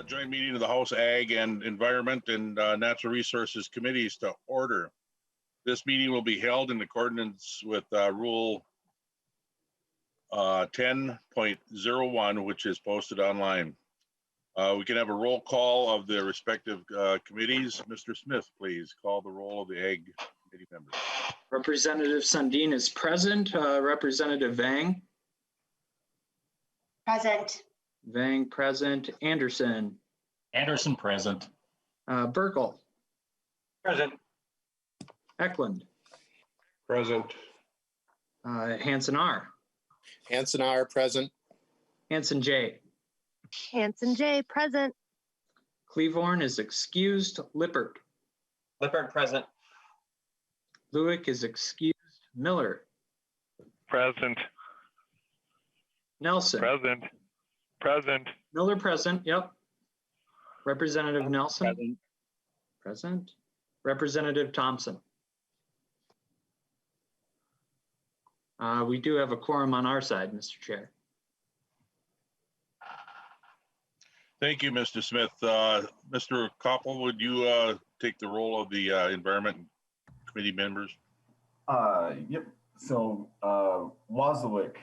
Joint meeting of the House Ag and Environment and Natural Resources Committees to order. This meeting will be held in accordance with Rule 10.01, which is posted online. We can have a roll call of the respective committees. Mr. Smith, please call the roll of the Ag Committee members. Representative Sundin is present. Representative Vang? Present. Vang present. Anderson? Anderson present. Burkle? Present. Eklund? Present. Hanson R? Hanson R. Present. Hanson J? Hanson J. Present. Cleavorn is excused. Lippert? Lippert present. Lewick is excused. Miller? Present. Nelson? Present. Present. Miller present, yep. Representative Nelson? Present. Present. Representative Thompson? We do have a quorum on our side, Mr. Chair. Thank you, Mr. Smith. Mr. Koppel, would you take the role of the Environment Committee members? Yep. So Wozlowick.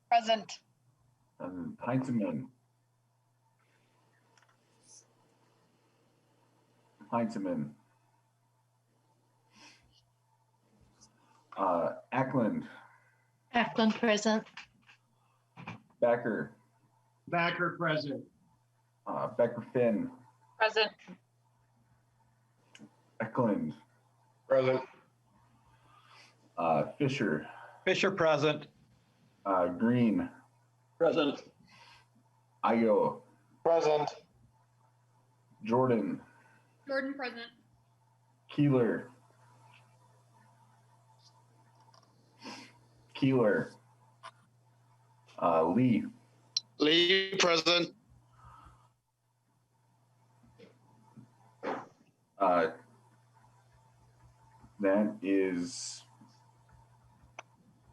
Present. Heinzeman. Eklund. Eklund present. Becker. Backer present. Becker Finn. Present. Eklund. Present. Fisher. Fisher present. Green. Present. Igo. Present. Jordan. Jordan present. Keeler. Lee. Lee. Present. That is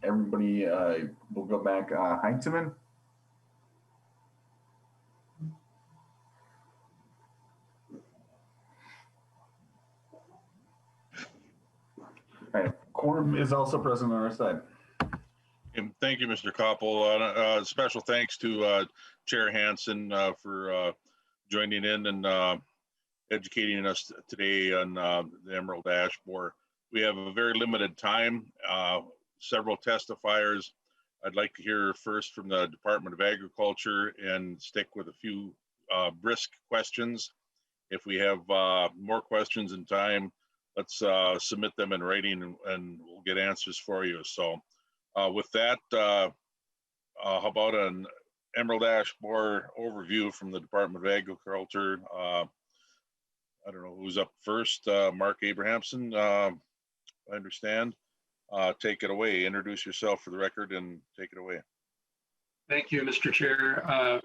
everybody. We'll go back. Heinzeman. All right. Quorum is also present on our side. And thank you, Mr. Koppel. Special thanks to Chair Hanson for joining in and educating us today on the Emerald Ash Borer. We have a very limited time, several testifiers. I'd like to hear first from the Department of Agriculture and stick with a few brisk questions. If we have more questions in time, let's submit them in writing and we'll get answers for you. So with that, how about an Emerald Ash Borer overview from the Department of Agriculture? I don't know who's up first. Mark Abrahamson, I understand. Take it away. Introduce yourself for the record and take it away. Thank you, Mr. Chair.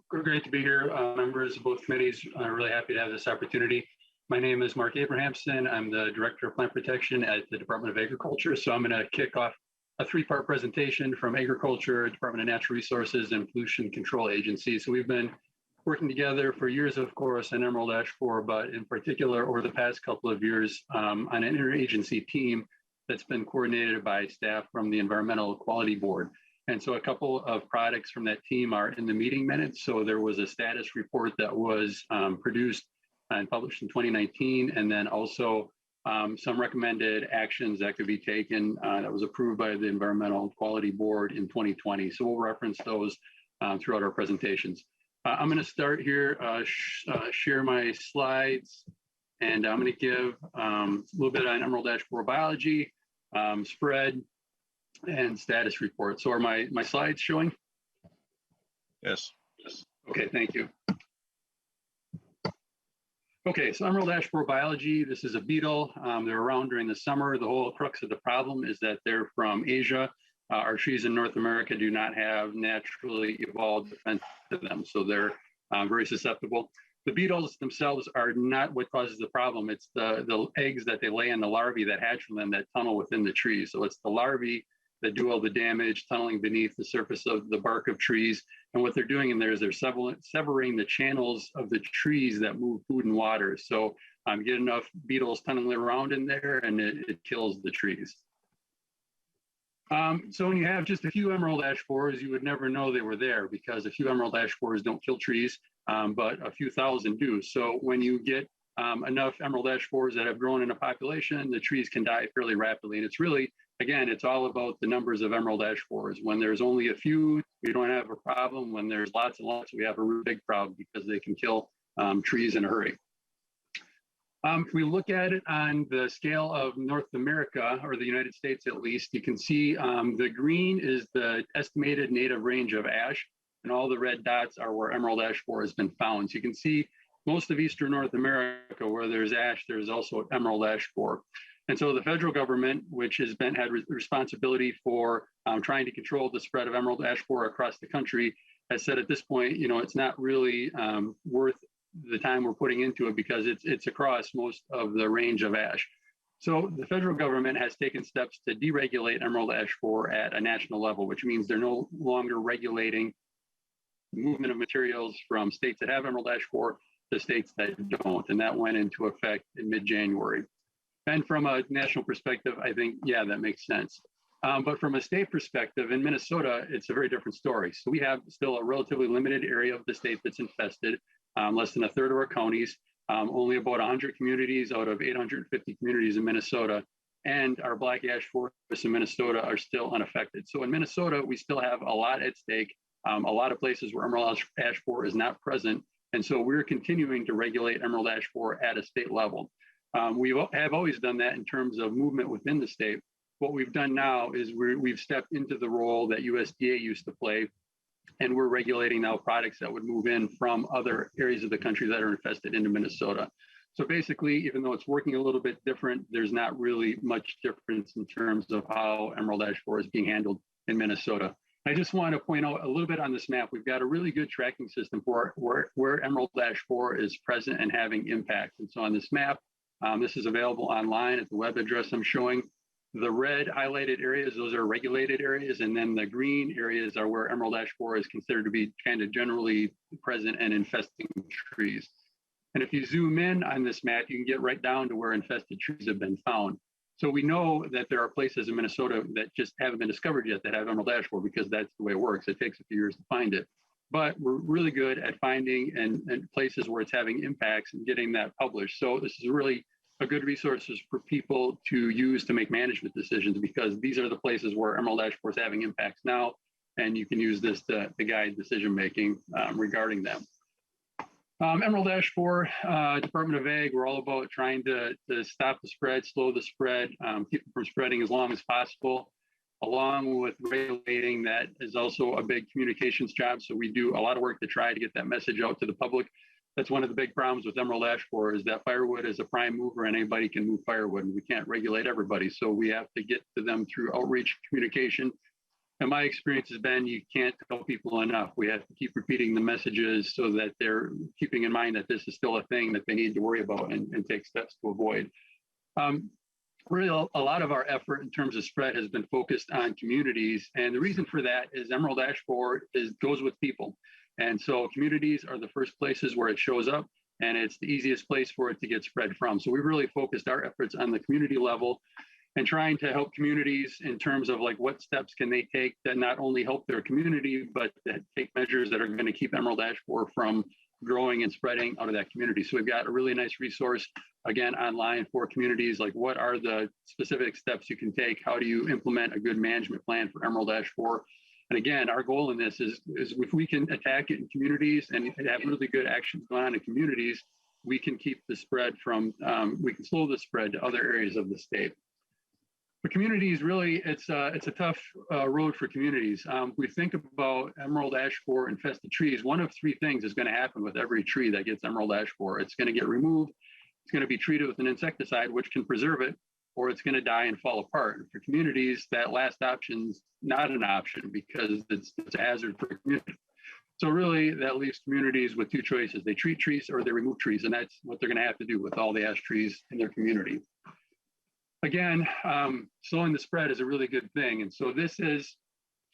Great to be here. Members of both committees, really happy to have this opportunity. My name is Mark Abrahamson. I'm the Director of Plant Protection at the Department of Agriculture. So I'm going to kick off a three-part presentation from Agriculture, Department of Natural Resources, and Pollution Control Agency. So we've been working together for years, of course, on Emerald Ash Borer, but in particular over the past couple of years on an interagency team that's been coordinated by staff from the Environmental Quality Board. And so a couple of products from that team are in the meeting minutes. So there was a status report that was produced and published in 2019, and then also some recommended actions that could be taken that was approved by the Environmental Quality Board in 2020. So we'll reference those throughout our presentations. I'm going to start here, share my slides, and I'm going to give a little bit on Emerald Ash Borer biology, spread, and status report. So are my slides showing? Yes. Okay, thank you. Okay, so Emerald Ash Borer biology, this is a beetle. They're around during the summer. The whole crux of the problem is that they're from Asia. Our trees in North America do not have naturally evolved defense to them, so they're very susceptible. The beetles themselves are not what causes the problem. It's the eggs that they lay and the larvae that hatch from them that tunnel within the tree. So it's the larvae that do all the damage, tunneling beneath the surface of the bark of trees. And what they're doing in there is they're severing the channels of the trees that move food and water. So get enough beetles tunneling around in there, and it kills the trees. So when you have just a few emerald ash borers, you would never know they were there, because a few emerald ash borers don't kill trees, but a few thousand do. So when you get enough emerald ash borers that have grown in a population, the trees can die fairly rapidly. And it's really, again, it's all about the numbers of emerald ash borers. When there's only a few, we don't have a problem. When there's lots and lots, we have a really big problem, because they can kill trees in a hurry. If we look at it on the scale of North America, or the United States at least, you can see the green is the estimated native range of ash, and all the red dots are where emerald ash borer has been found. So you can see most of Eastern North America, where there's ash, there's also emerald ash borer. And so the federal government, which has had responsibility for trying to control the spread of emerald ash borer across the country, has said at this point, it's not really worth the time we're putting into it, because it's across most of the range of ash. So the federal government has taken steps to deregulate emerald ash borer at a national level, which means they're no longer regulating the movement of materials from states that have emerald ash borer to states that don't. And that went into effect in mid-January. And from a national perspective, I think, yeah, that makes sense. But from a state perspective, in Minnesota, it's a very different story. So we have still a relatively limited area of the state that's infested. Less than a third of our counties, only about 100 communities out of 850 communities in Minnesota, and our black ash forests in Minnesota are still unaffected. So in Minnesota, we still have a lot at stake, a lot of places where emerald ash borer is not present. And so we're continuing to regulate emerald ash borer at a state level. We have always done that in terms of movement within the state. What we've done now is we've stepped into the role that USDA used to play, and we're regulating now products that would move in from other areas of the country that are infested into Minnesota. So basically, even though it's working a little bit different, there's not really much difference in terms of how emerald ash borer is being handled in Minnesota. I just want to point out a little bit on this map. We've got a really good tracking system for where emerald ash borer is present and having impact. And so on this map, this is available online at the web address I'm showing. The red highlighted areas, those are regulated areas, and then the green areas are where emerald ash borer is considered to be kind of generally present and infesting trees. And if you zoom in on this map, you can get right down to where infested trees have been found. So we know that there are places in Minnesota that just haven't been discovered yet that have emerald ash borer, because that's the way it works. It takes a few years to find it. But we're really good at finding and places where it's having impacts and getting that published. So this is really a good resources for people to use to make management decisions, because these are the places where emerald ash borer is having impacts now, and you can use this to guide decision making regarding them. Emerald ash borer, Department of Ag, we're all about trying to stop the spread, slow the spread, keep it from spreading as long as possible. Along with regulating, that is also a big communications job. So we do a lot of work to try to get that message out to the public. That's one of the big problems with emerald ash borer, is that firewood is a prime mover, and anybody can move firewood, and we can't regulate everybody. So we have to get to them through outreach communication. And my experience has been, you can't tell people enough. We have to keep repeating the messages so that they're keeping in mind that this is still a thing that they need to worry about and take steps to avoid. Really, a lot of our effort in terms of spread has been focused on communities. And the reason for that is emerald ash borer goes with people. And so communities are the first places where it shows up, and it's the easiest place for it to get spread from. So we've really focused our efforts on the community level and trying to help communities in terms of like what steps can they take that not only help their community, but that take measures that are going to keep emerald ash borer from growing and spreading out of that community. So we've got a really nice resource, again, online for communities, like what are the specific steps you can take? How do you implement a good management plan for emerald ash borer? And again, our goal in this is if we can attack it in communities and have really good actions going on in communities, we can keep the spread from, we can slow the spread to other areas of the state. For communities, really, it's a tough road for communities. We think about emerald ash borer infested trees. One of three things is going to happen with every tree that gets emerald ash borer. It's going to get removed, it's going to be treated with an insecticide, which can preserve it, or it's going to die and fall apart. And for communities, that last option's not an option because it's a hazard for community. So really, that leaves communities with two choices. They treat trees or they remove trees, and that's what they're going to have to do with all the ash trees in their community. again, slowing the spread is a really good thing. And so this is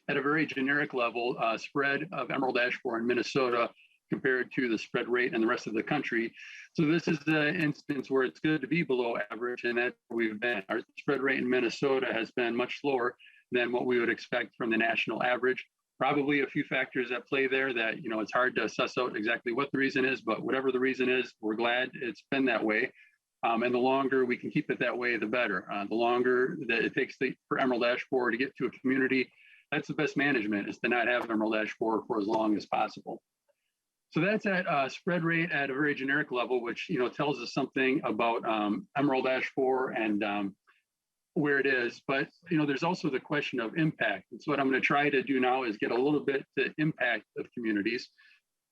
at a very generic level, spread of emerald ash borer in Minnesota compared to the spread rate in the rest of the country. So this is the instance where it's good to be below average, and that's where we've been. Our spread rate in Minnesota has been much lower than what we would expect from the national average. Probably a few factors at play there that, you know, it's hard to suss out exactly what the reason is, but whatever the reason is, we're glad it's been that way. And the longer we can keep it that way, the better. The longer that it takes for emerald ash borer to get to a community, that's the best management, is to not have emerald ash borer for as long as possible. So that's at spread rate at a very generic level, which, you know, tells us something about emerald ash borer and where it is. But, you know, there's also the question of impact. And so what I'm going to try to do now is get a little bit to impact of communities.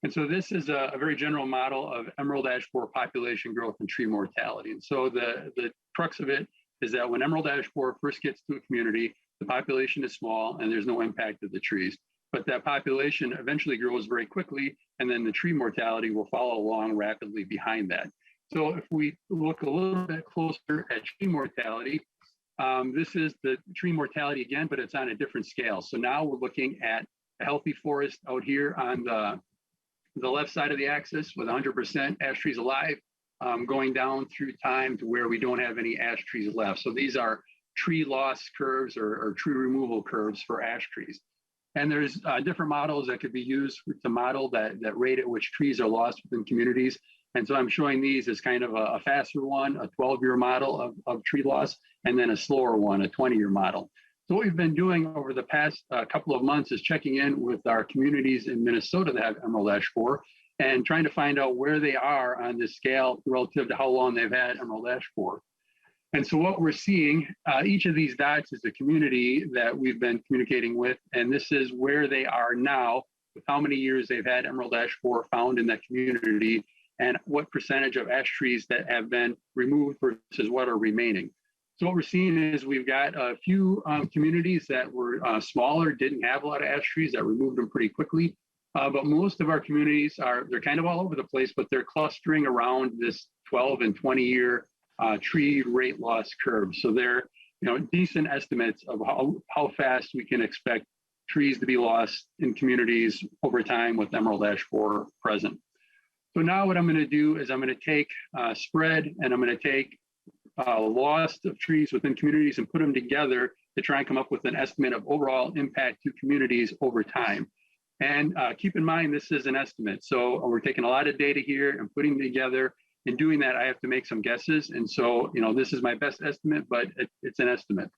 And so this is a very general model of emerald ash borer population growth and tree mortality. And so the crux of it is that when emerald ash borer first gets to a community, the population is small and there's no impact of the trees. But that population eventually grows very quickly, and then the tree mortality will follow along rapidly behind that. So if we look a little bit closer at tree mortality, this is the tree mortality again, but it's on a different scale. So now we're looking at a healthy forest out here on the left side of the axis with 100% ash trees alive, going down through time to where we don't have any ash trees left. So these are tree loss curves or tree removal curves for ash trees. And there's different models that could be used to model that rate at which trees are lost within communities. And so I'm showing these as kind of a faster one, a 12-year model of tree loss, and then a slower one, a 20-year model. So what we've been doing over the past couple of months is checking in with our communities in Minnesota that have emerald ash borer and trying to find out where they are on this scale relative to how long they've had emerald ash borer. And so what we're seeing, each of these dots is a community that we've been communicating with, and this is where they are now, with how many years they've had emerald ash borer found in that community, and what percentage of ash trees that have been removed versus what are remaining. So what we're seeing is we've got a few communities that were smaller, didn't have a lot of ash trees, that removed them pretty quickly. But most of our communities they're kind of all over the place, but they're clustering around this 12 and 20 year tree rate loss curve. So they're, you know, decent estimates of how fast we can expect trees to be lost in communities over time with emerald ash borer present. So now what I'm going to do is I'm going to take spread, and I'm going to take loss of trees within communities and put them together to try and come up with an estimate of overall impact to communities over time. And keep in mind, this is an estimate. So we're taking a lot of data here and putting them together. In doing that, I have to make some guesses. And so, you know, this is my best estimate, but it's an estimate.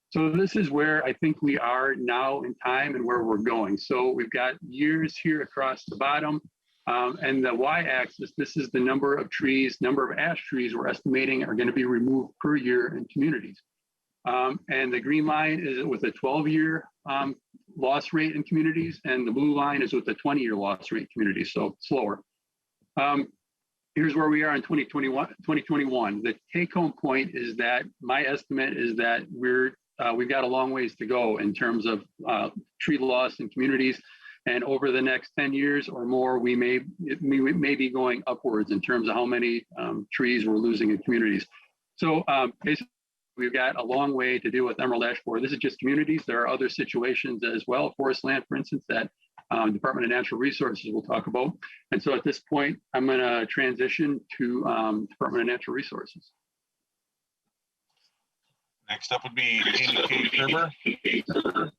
So this is where I think we are now in time and where we're going. So we've got years here across the bottom. And the y-axis, this is the number of trees, number of ash trees we're estimating are going to be removed per year in communities. And the green line is with a 12-year loss rate in communities, and the blue line is with a 20-year loss rate in communities, so slower. Here's where we are in 2021. The take-home point is that my estimate is that we've got a long ways to go in terms of tree loss in communities. And over the next 10 years or more, we may be going upwards in terms of how many trees we're losing in communities. So basically, we've got a long way to deal with emerald ash borer. This is just communities. There are other situations as well, forest land, for instance, that Department of Natural Resources will talk about. And so at this point, I'm going to transition to Department of Natural Resources. Next up would be Amy K. Kerber.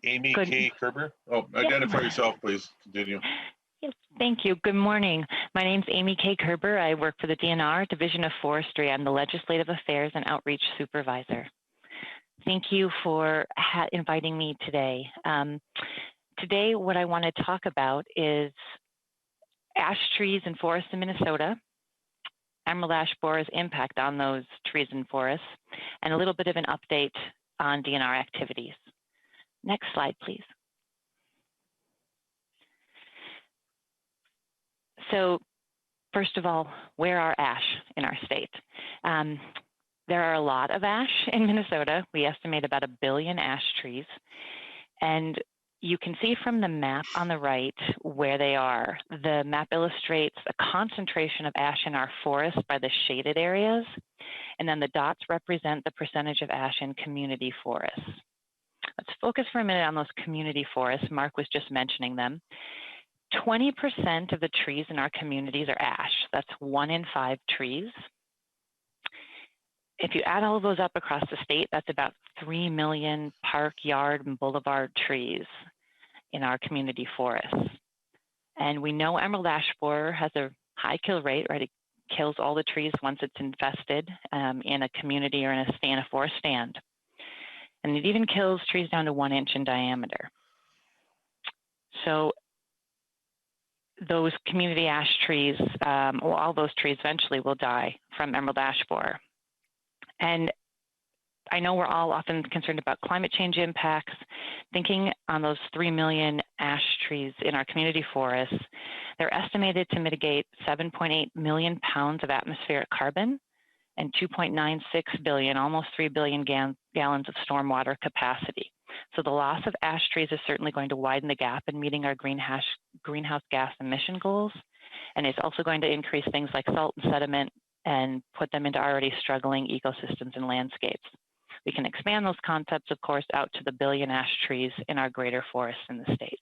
Amy K. Kerber. Oh, identify yourself, please. Continue. Yes, thank you. Good morning. My name's Amy K. Kerber. I work for the DNR, Division of Forestry. I'm the Legislative Affairs and Outreach Supervisor. Thank you for inviting me today. Today, what I want to talk about is ash trees and forests in Minnesota, emerald ash borer's impact on those trees and forests, and a little bit of an update on DNR activities. Next slide, please. So first of all, where are ash in our state? There are a lot of ash in Minnesota. We estimate about 1 billion ash trees. And you can see from the map on the right where they are. The map illustrates a concentration of ash in our forest by the shaded areas, and then the dots represent the percentage of ash in community forests. Let's focus for a minute on those community forests. Mark was just mentioning them. 20% of the trees in our communities are ash. That's 1 in 5 trees. If you add all of those up across the state, that's about 3 million park, yard, and boulevard trees in our community forests. And we know emerald ash borer has a high kill rate, right? It kills all the trees once it's infested in a community or in a forest stand. And it even kills trees down to 1 inch in diameter. So those community ash trees, or all those trees eventually will die from emerald ash borer. And I know we're all often concerned about climate change impacts. Thinking on those 3 million ash trees in our community forests, they're estimated to mitigate 7.8 million pounds of atmospheric carbon and 2.96 billion, almost 3 billion gallons of stormwater capacity. So the loss of ash trees is certainly going to widen the gap in meeting our greenhouse gas emission goals. And it's also going to increase things like salt and sediment and put them into already struggling ecosystems and landscapes. We can expand those concepts, of course, out to the billion ash trees in our greater forests in the state.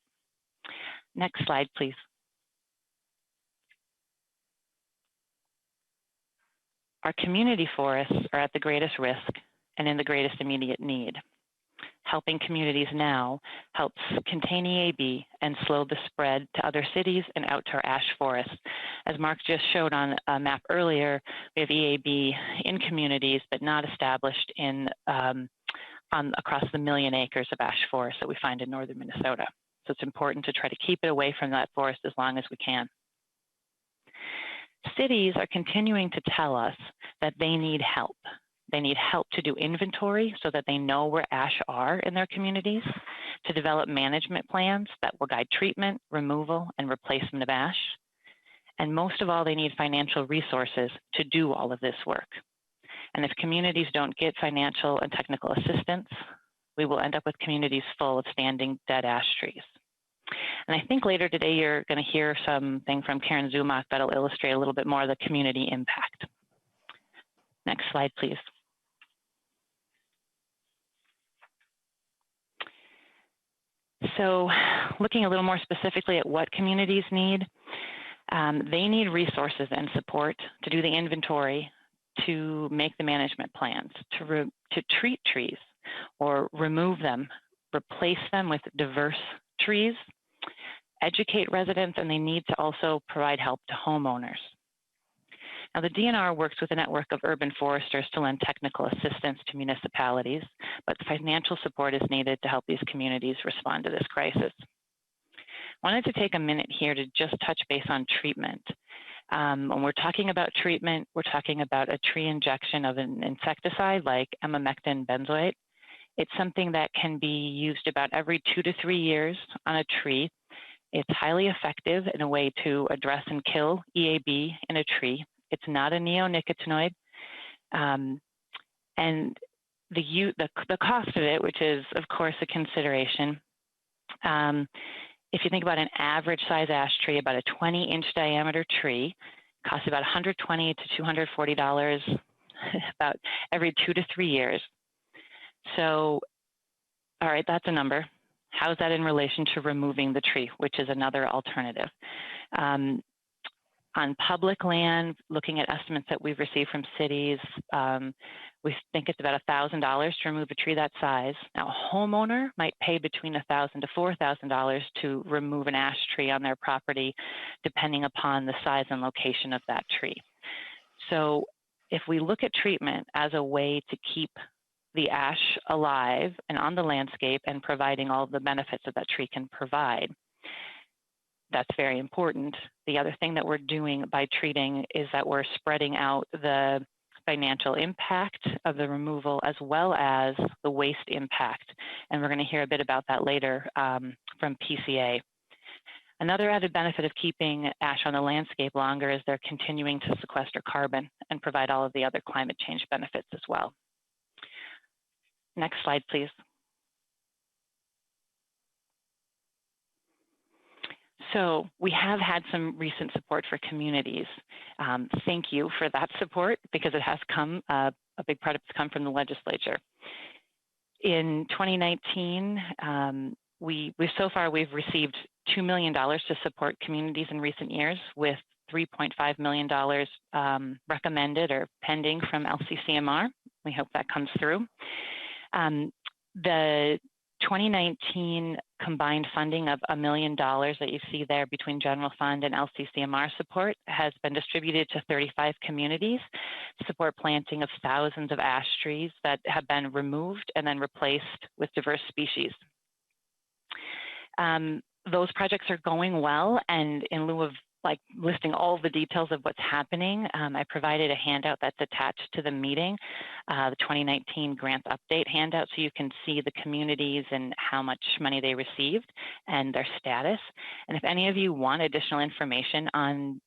Next slide, please. Our community forests are at the greatest risk and in the greatest immediate need. Helping communities now helps contain EAB and slow the spread to other cities and out to our ash forests. As Mark just showed on a map earlier, we have EAB in communities, but not established in across the 1 million acres of ash forest that we find in northern Minnesota. So it's important to try to keep it away from that forest as long as we can. Cities are continuing to tell us that they need help. They need help to do inventory so that they know where ash are in their communities, to develop management plans that will guide treatment, removal, and replacement of ash. And most of all, they need financial resources to do all of this work. And if communities don't get financial and technical assistance, we will end up with communities full of standing dead ash trees. And I think later today, you're going to hear something from Karen Zumach that'll illustrate a little bit more of the community impact. Next slide, please. So looking a little more specifically at what communities need, they need resources and support to do the inventory, to make the management plans, to treat trees or remove them, replace them with diverse trees, educate residents, and they need to also provide help to homeowners. Now, the DNR works with a network of urban foresters to lend technical assistance to municipalities, but financial support is needed to help these communities respond to this crisis. I wanted to take a minute here to just touch base on treatment. When we're talking about treatment, we're talking about a tree injection of an insecticide like emamectin benzoate. It's something that can be used about every 2 to 3 years on a tree. It's highly effective in a way to address and kill EAB in a tree. It's not a neonicotinoid. And the cost of it, which is, of course, a consideration, if you think about an average size ash tree, about a 20-inch diameter tree, costs about $120 to $240 about every 2 to 3 years. So, all right, that's a number. How's that in relation to removing the tree, which is another alternative? On public land, looking at estimates that we've received from cities, we think it's about $1,000 to remove a tree that size. Now, a homeowner might pay between $1,000 to $4,000 to remove an ash tree on their property, depending upon the size and location of that tree. So if we look at treatment as a way to keep the ash alive and on the landscape and providing all of the benefits that that tree can provide, that's very important. The other thing that we're doing by treating is that we're spreading out the financial impact of the removal as well as the waste impact. And we're going to hear a bit about that later from PCA. Another added benefit of keeping ash on the landscape longer is they're continuing to sequester carbon and provide all of the other climate change benefits as well. Next slide, please. So we have had some recent support for communities. Thank you for that support because it has come, a big part of it's come from the legislature. In 2019, so far we've received $2 million to support communities in recent years, with $3.5 million recommended or pending from LCCMR. We hope that comes through. The 2019 combined funding of $1 million that you see there between general fund and LCCMR support has been distributed to 35 communities to support planting of thousands of ash trees that have been removed and then replaced with diverse species. Those projects are going well, and in lieu of listing all the details of what's happening, I provided a handout that's attached to the meeting, the 2019 grants update handout, so you can see the communities and how much money they received and their status. And if any of you want additional information on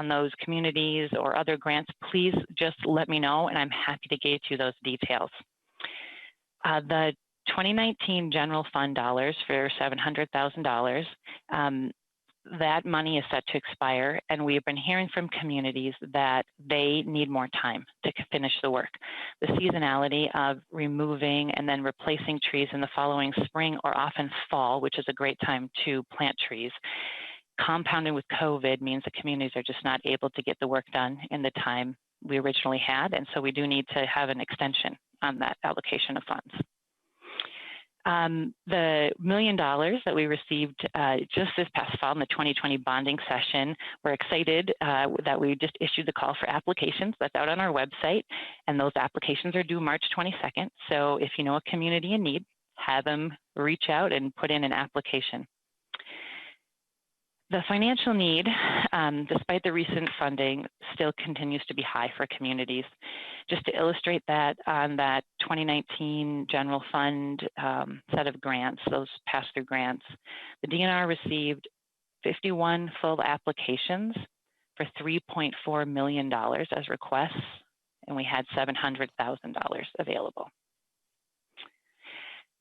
those communities or other grants, please just let me know, and I'm happy to get you those details. The 2019 general fund dollars for $700,000, that money is set to expire, and we have been hearing from communities that they need more time to finish the work. The seasonality of removing and then replacing trees in the following spring or often fall, which is a great time to plant trees, compounded with COVID means the communities are just not able to get the work done in the time we originally had, and so we do need to have an extension on that allocation of funds. The $1 million that we received just this past fall in the 2020 bonding session, we're excited that we just issued the call for applications. That's out on our website, and those applications are due March 22nd. So if you know a community in need, have them reach out and put in an application. The financial need, despite the recent funding, still continues to be high for communities. Just to illustrate that, on that 2019 general fund set of grants, those pass-through grants, the DNR received 51 full applications for $3.4 million as requests, and we had $700,000 available.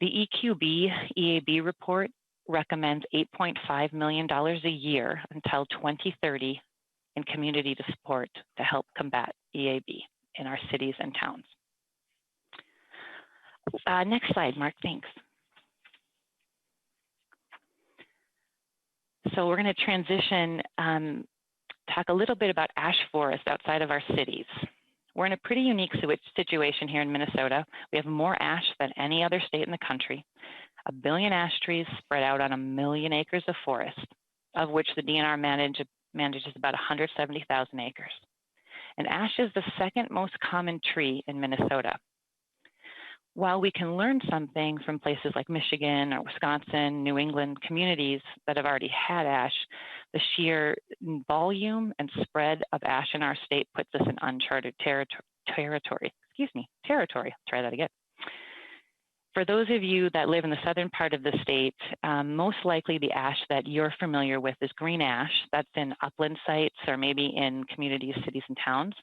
The EQB EAB report recommends $8.5 million a year until 2030 in community support to help combat EAB in our cities and towns. Next slide, Mark, thanks. So we're going to transition, talk a little bit about ash forests outside of our cities. We're in a pretty unique situation here in Minnesota. We have more ash than any other state in the country. 1 billion ash trees spread out on 1 million acres of forest, of which the DNR manages about 170,000 acres. And ash is the second most common tree in Minnesota. While we can learn something from places like Michigan or Wisconsin, New England communities that have already had ash, the sheer volume and spread of ash in our state puts us in uncharted territory. Try that again. For those of you that live in the southern part of the state, most likely the ash that you're familiar with is green ash. That's in upland sites or maybe in communities, cities, and towns.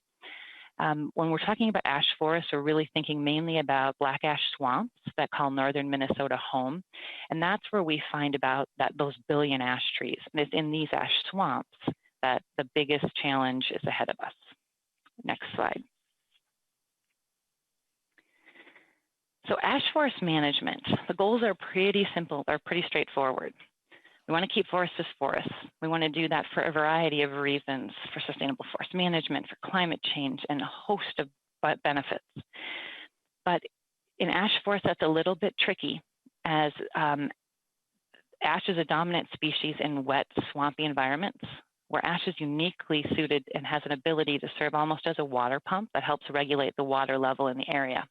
When we're talking about ash forests, we're really thinking mainly about black ash swamps that call northern Minnesota home. And that's where we find about those billion ash trees. And it's in these ash swamps that the biggest challenge is ahead of us. Next slide. So ash forest management, the goals are pretty simple, or pretty straightforward. We want to keep forests as forests. We want to do that for a variety of reasons, for sustainable forest management, for climate change, and a host of benefits. But in ash forests, that's a little bit tricky, as ash is a dominant species in wet, swampy environments, where ash is uniquely suited and has an ability to serve almost as a water pump that helps regulate the water level in the area.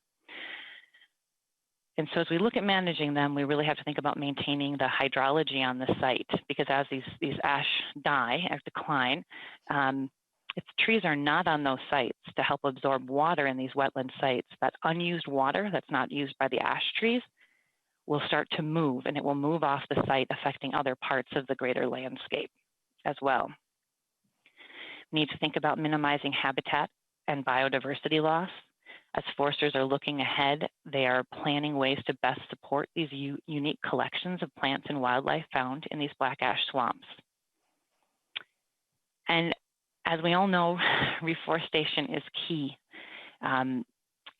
And so as we look at managing them, we really have to think about maintaining the hydrology on the site, because as these ash die or decline, if trees are not on those sites to help absorb water in these wetland sites, that unused water that's not used by the ash trees will start to move, and it will move off the site, affecting other parts of the greater landscape as well. We need to think about minimizing habitat and biodiversity loss. As foresters are looking ahead, they are planning ways to best support these unique collections of plants and wildlife found in these black ash swamps. And as we all know, reforestation is key.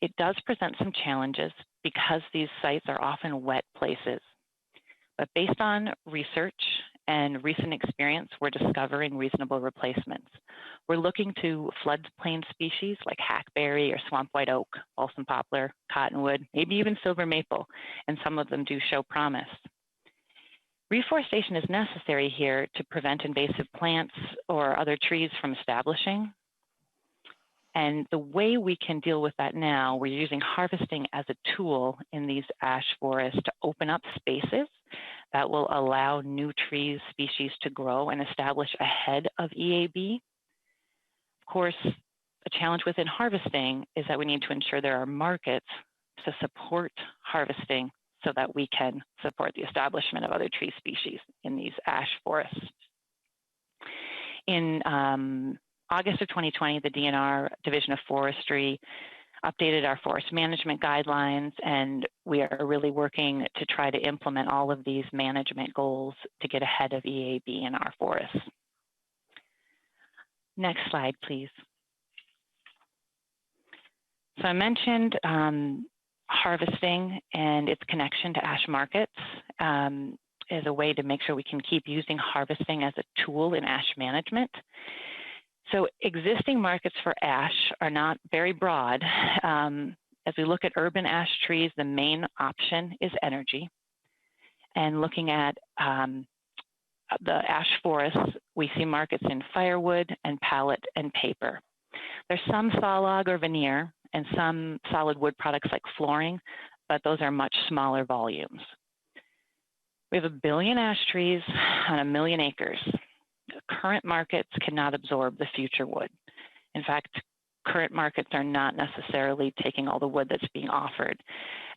It does present some challenges because these sites are often wet places. But based on research and recent experience, we're discovering reasonable replacements. We're looking to floodplain species like hackberry or swamp white oak, balsam poplar, cottonwood, maybe even silver maple, and some of them do show promise. Reforestation is necessary here to prevent invasive plants or other trees from establishing. And the way we can deal with that now, we're using harvesting as a tool in these ash forests to open up spaces that will allow new trees, species to grow and establish ahead of EAB. Of course, a challenge within harvesting is that we need to ensure there are markets to support harvesting so that we can support the establishment of other tree species in these ash forests. In August of 2020, the DNR Division of Forestry updated our forest management guidelines, and we are really working to try to implement all of these management goals to get ahead of EAB in our forests. Next slide, please. So I mentioned harvesting and its connection to ash markets as a way to make sure we can keep using harvesting as a tool in ash management. So existing markets for ash are not very broad. As we look at urban ash trees, the main option is energy. And looking at the ash forests, we see markets in firewood and pallet and paper. There's some sawlog or veneer and some solid wood products like flooring, but those are much smaller volumes. We have 1 billion ash trees on 1 million acres. Current markets cannot absorb the future wood. In fact, current markets are not necessarily taking all the wood that's being offered.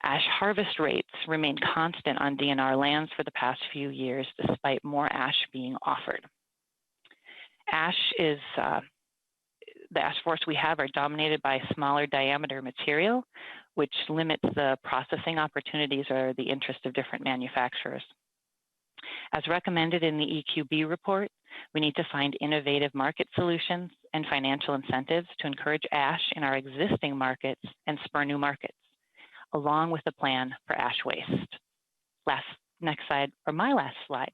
Ash harvest rates remain constant on DNR lands for the past few years, despite more ash being offered. Ash is, the ash forests we have are dominated by smaller diameter material, which limits the processing opportunities or the interest of different manufacturers. As recommended in the EQB report, we need to find innovative market solutions and financial incentives to encourage ash in our existing markets and spur new markets, along with a plan for ash waste. Next slide, or my last slide.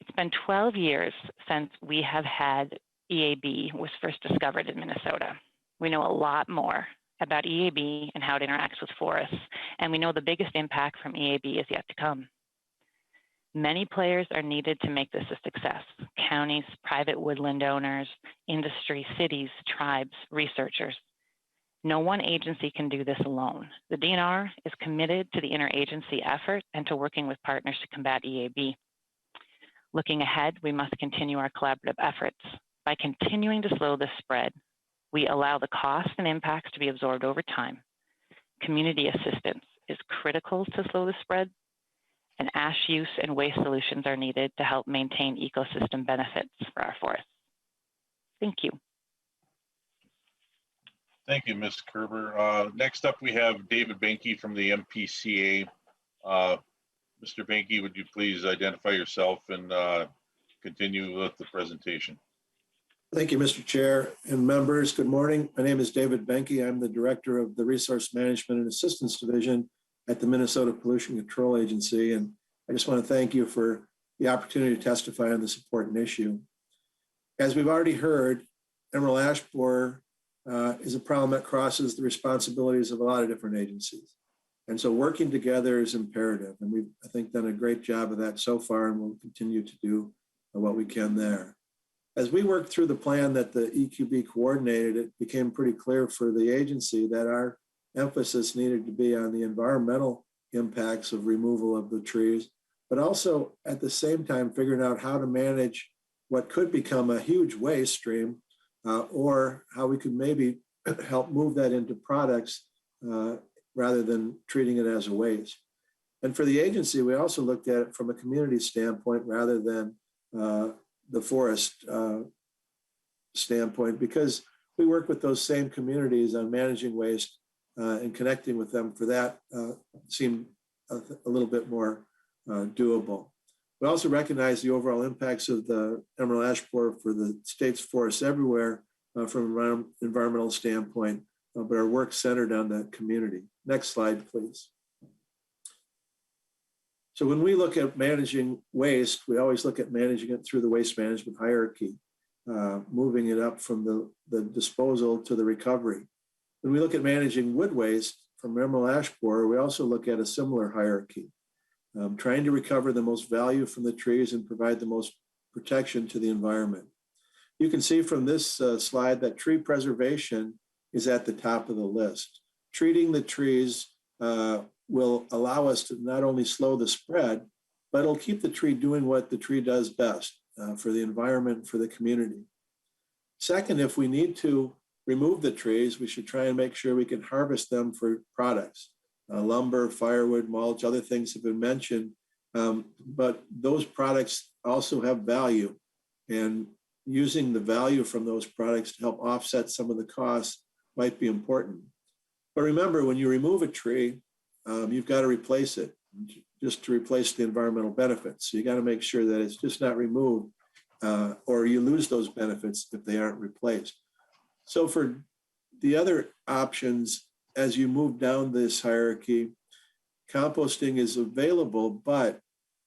It's been 12 years since we have had EAB was first discovered in Minnesota. We know a lot more about EAB and how it interacts with forests, and we know the biggest impact from EAB is yet to come. Many players are needed to make this a success: counties, private woodland owners, industry, cities, tribes, researchers. No one agency can do this alone. The DNR is committed to the interagency effort and to working with partners to combat EAB. Looking ahead, we must continue our collaborative efforts. By continuing to slow this spread, we allow the cost and impacts to be absorbed over time. Community assistance is critical to slow the spread, and ash use and waste solutions are needed to help maintain ecosystem benefits for our forests. Thank you. Thank you, Ms. Kerber. Next up, we have David Benke from the MPCA. Mr. Benke, would you please identify yourself and continue with the presentation? Thank you, Mr. Chair and members. Good morning. My name is David Benke. I'm the Director of the Resource Management and Assistance Division at the Minnesota Pollution Control Agency. And I just want to thank you for the opportunity to testify on this important issue. As we've already heard, emerald ash borer is a problem that crosses the responsibilities of a lot of different agencies. And so working together is imperative. And we've, I think, done a great job of that so far, and we'll continue to do what we can there. As we worked through the plan that the EQB coordinated, it became pretty clear for the agency that our emphasis needed to be on the environmental impacts of removal of the trees, but also at the same time figuring out how to manage what could become a huge waste stream, or how we could maybe help move that into products rather than treating it as a waste. And for the agency, we also looked at it from a community standpoint rather than the forest standpoint, because we work with those same communities on managing waste and connecting with them for that seemed a little bit more doable. We also recognize the overall impacts of the emerald ash borer for the state's forests everywhere from an environmental standpoint, but our work centered on the community. Next slide, please. So when we look at managing waste, we always look at managing it through the waste management hierarchy, moving it up from the disposal to the recovery. When we look at managing wood waste from emerald ash borer, we also look at a similar hierarchy, trying to recover the most value from the trees and provide the most protection to the environment. You can see from this slide that tree preservation is at the top of the list. Treating the trees will allow us to not only slow the spread, but it'll keep the tree doing what the tree does best for the environment, for the community. Second, if we need to remove the trees, we should try and make sure we can harvest them for products. Lumber, firewood, mulch, other things have been mentioned, but those products also have value, and using the value from those products to help offset some of the costs might be important. But remember, when you remove a tree, you've got to replace it just to replace the environmental benefits. So you got to make sure that it's just not removed or you lose those benefits if they aren't replaced. So for the other options, as you move down this hierarchy, composting is available, but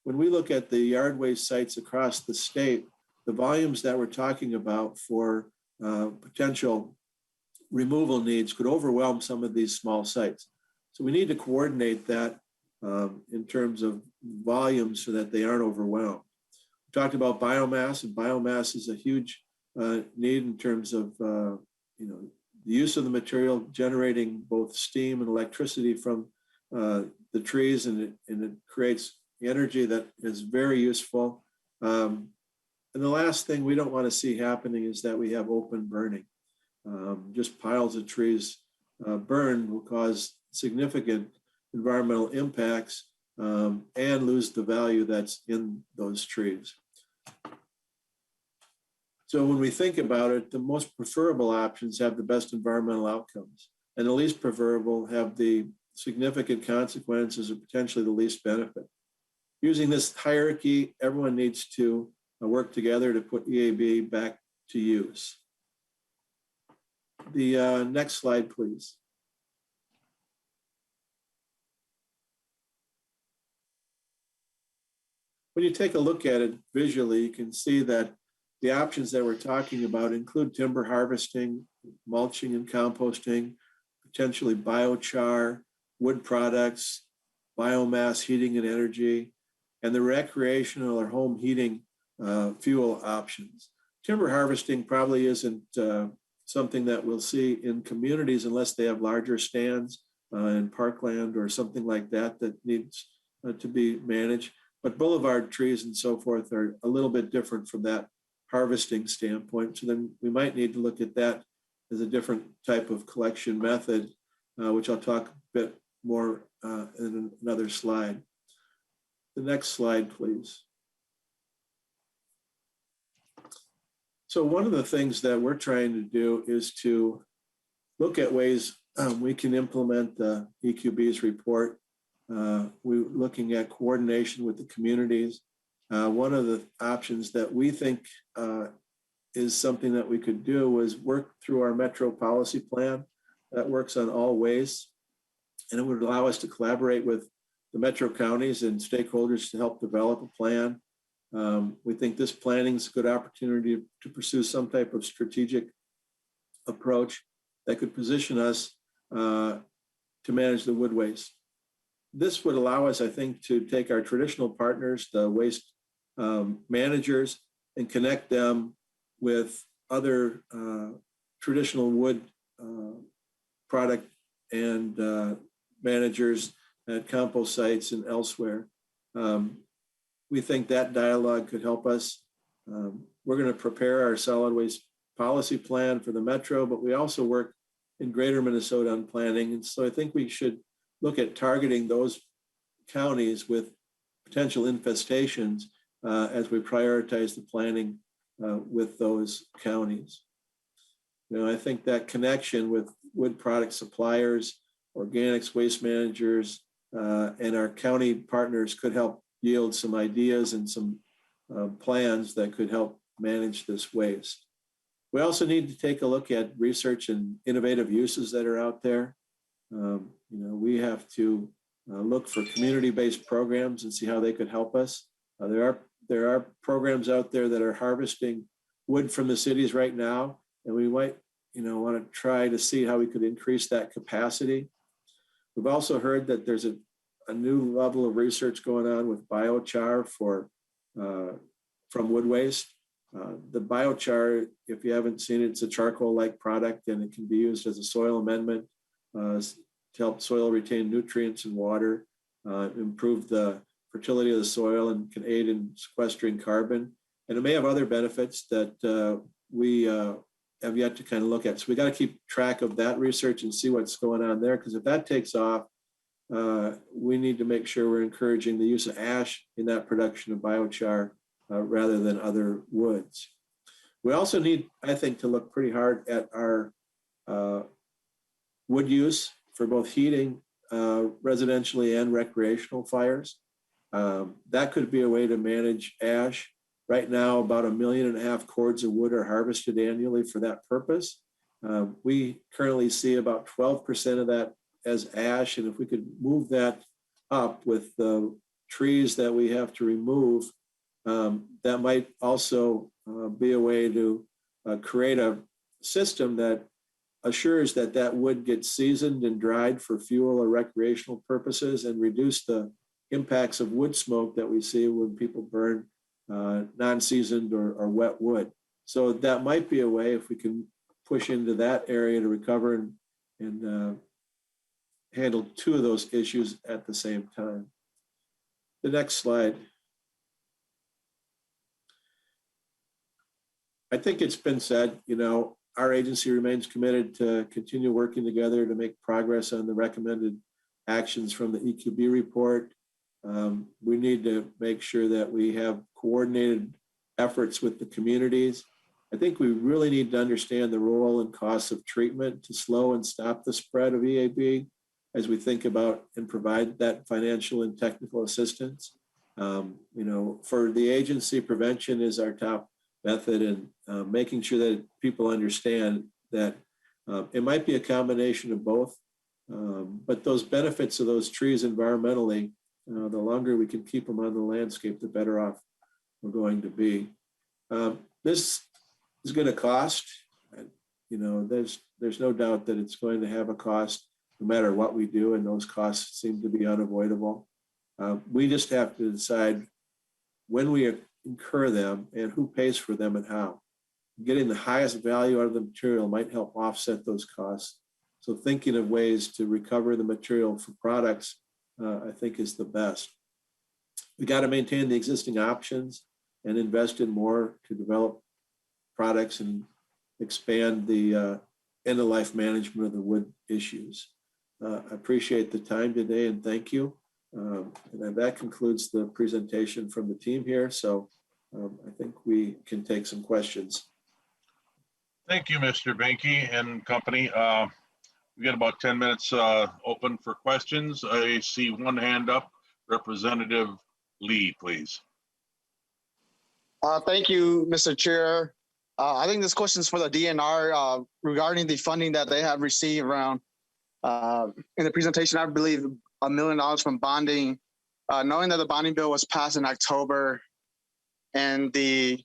when we look at the yard waste sites across the state, the volumes that we're talking about for potential removal needs could overwhelm some of these small sites. So we need to coordinate that in terms of volumes so that they aren't overwhelmed. We talked about biomass, and biomass is a huge need in terms of the use of the material generating both steam and electricity from the trees, and it creates energy that is very useful. And the last thing we don't want to see happening is that we have open burning. Just piles of trees burned will cause significant environmental impacts and lose the value that's in those trees. So when we think about it, the most preferable options have the best environmental outcomes, and the least preferable have the significant consequences or potentially the least benefit. Using this hierarchy, everyone needs to work together to put EAB back to use. The next slide, please. When you take a look at it visually, you can see that the options that we're talking about include timber harvesting, mulching and composting, potentially biochar, wood products, biomass heating and energy, and the recreational or home heating fuel options. Timber harvesting probably isn't something that we'll see in communities unless they have larger stands in parkland or something like that that needs to be managed. But boulevard trees and so forth are a little bit different from that harvesting standpoint. So then we might need to look at that as a different type of collection method, which I'll talk a bit more in another slide. The next slide, please. So one of the things that we're trying to do is to look at ways we can implement the EQB's report. We're looking at coordination with the communities. One of the options that we think is something that we could do was work through our Metro policy plan that works on all waste, and it would allow us to collaborate with the Metro counties and stakeholders to help develop a plan. We think this planning is a good opportunity to pursue some type of strategic approach that could position us to manage the wood waste. This would allow us, I think, to take our traditional partners, the waste managers, and connect them with other traditional wood product and managers at compost sites and elsewhere. We think that dialogue could help us. We're going to prepare our solid waste policy plan for the Metro, but we also work in Greater Minnesota on planning. And so I think we should look at targeting those counties with potential infestations as we prioritize the planning with those counties. I think that connection with wood product suppliers, organics, waste managers, and our county partners could help yield some ideas and some plans that could help manage this waste. We also need to take a look at research and innovative uses that are out there. We have to look for community-based programs and see how they could help us. There are programs out there that are harvesting wood from the cities right now, and we might want to try to see how we could increase that capacity. We've also heard that there's a new level of research going on with biochar from wood waste. The biochar, if you haven't seen it, it's a charcoal-like product, and it can be used as a soil amendment to help soil retain nutrients and water, improve the fertility of the soil, and can aid in sequestering carbon. And it may have other benefits that we have yet to kind of look at. So we got to keep track of that research and see what's going on there, because if that takes off, we need to make sure we're encouraging the use of ash in that production of biochar rather than other woods. We also need, I think, to look pretty hard at our wood use for both heating, residentially and recreational fires. That could be a way to manage ash. Right now, about 1.5 million cords of wood are harvested annually for that purpose. We currently see about 12% of that as ash, and if we could move that up with the trees that we have to remove, that might also be a way to create a system that assures that that wood gets seasoned and dried for fuel or recreational purposes, and reduce the impacts of wood smoke that we see when people burn non-seasoned or wet wood. So that might be a way, if we can push into that area, to recover and handle two of those issues at the same time. The next slide. I think it's been said, our agency remains committed to continue working together to make progress on the recommended actions from the EQB report. We need to make sure that we have coordinated efforts with the communities. I think we really need to understand the role and costs of treatment to slow and stop the spread of EAB as we think about and provide that financial and technical assistance. For the agency, prevention is our top method, and making sure that people understand that it might be a combination of both, but those benefits of those trees environmentally, the longer we can keep them on the landscape, the better off we're going to be. This is going to cost. There's no doubt that it's going to have a cost no matter what we do, and those costs seem to be unavoidable. We just have to decide when we incur them and who pays for them and how. Getting the highest value out of the material might help offset those costs. So thinking of ways to recover the material for products, I think, is the best. We got to maintain the existing options and invest in more to develop products and expand the end-of-life management of the wood issues. I appreciate the time today, and thank you. And that concludes the presentation from the team here. So I think we can take some questions. Thank you, Mr. Benke and company. We got about 10 minutes open for questions. I see one hand up. Representative Lee, please. Thank you, Mr. Chair. I think this question is for the DNR regarding the funding that they have received around, in the presentation, I believe $1 million from bonding. Knowing that the bonding bill was passed in October and the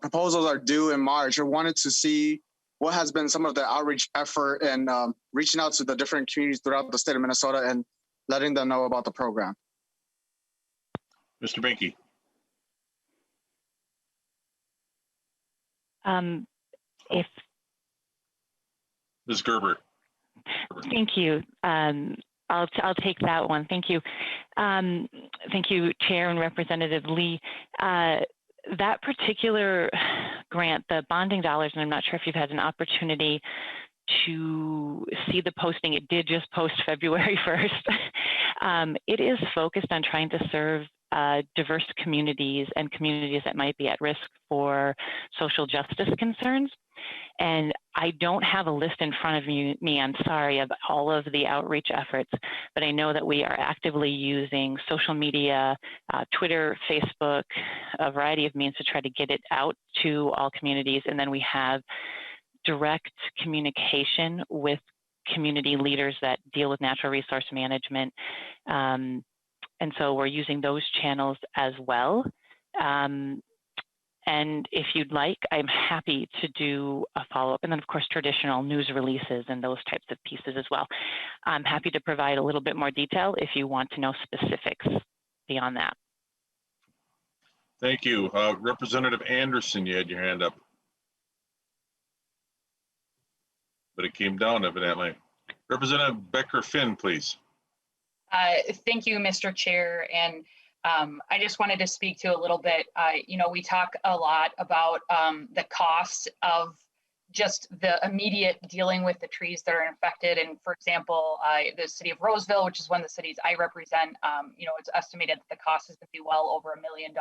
proposals are due in March, I wanted to see what has been some of the outreach effort and reaching out to the different communities throughout the state of Minnesota and letting them know about the program. Mr. Benke. If Ms. Gerber. Thank you. I'll take that one. Thank you. Thank you, Chair and Representative Lee. That particular grant, the bonding dollars, and I'm not sure if you've had an opportunity to see the posting. It did just post February 1st. It is focused on trying to serve diverse communities and communities that might be at risk for social justice concerns. And I don't have a list in front of me, I'm sorry, of all of the outreach efforts, but I know that we are actively using social media, Twitter, Facebook, a variety of means to try to get it out to all communities. And then we have direct communication with community leaders that deal with natural resource management. And so we're using those channels as well. And if you'd like, I'm happy to do a follow-up. And then of course, traditional news releases and those types of pieces as well. I'm happy to provide a little bit more detail if you want to know specifics beyond that. Thank you. Representative Anderson, you had your hand up. But it came down evidently. Representative Becker-Finn, please. Thank you, Mr. Chair. And I just wanted to speak to a little bit, we talk a lot about the cost of just the immediate dealing with the trees that are infected. And for example, the city of Roseville, which is one of the cities I represent, it's estimated that the cost is going to be well over $1 million.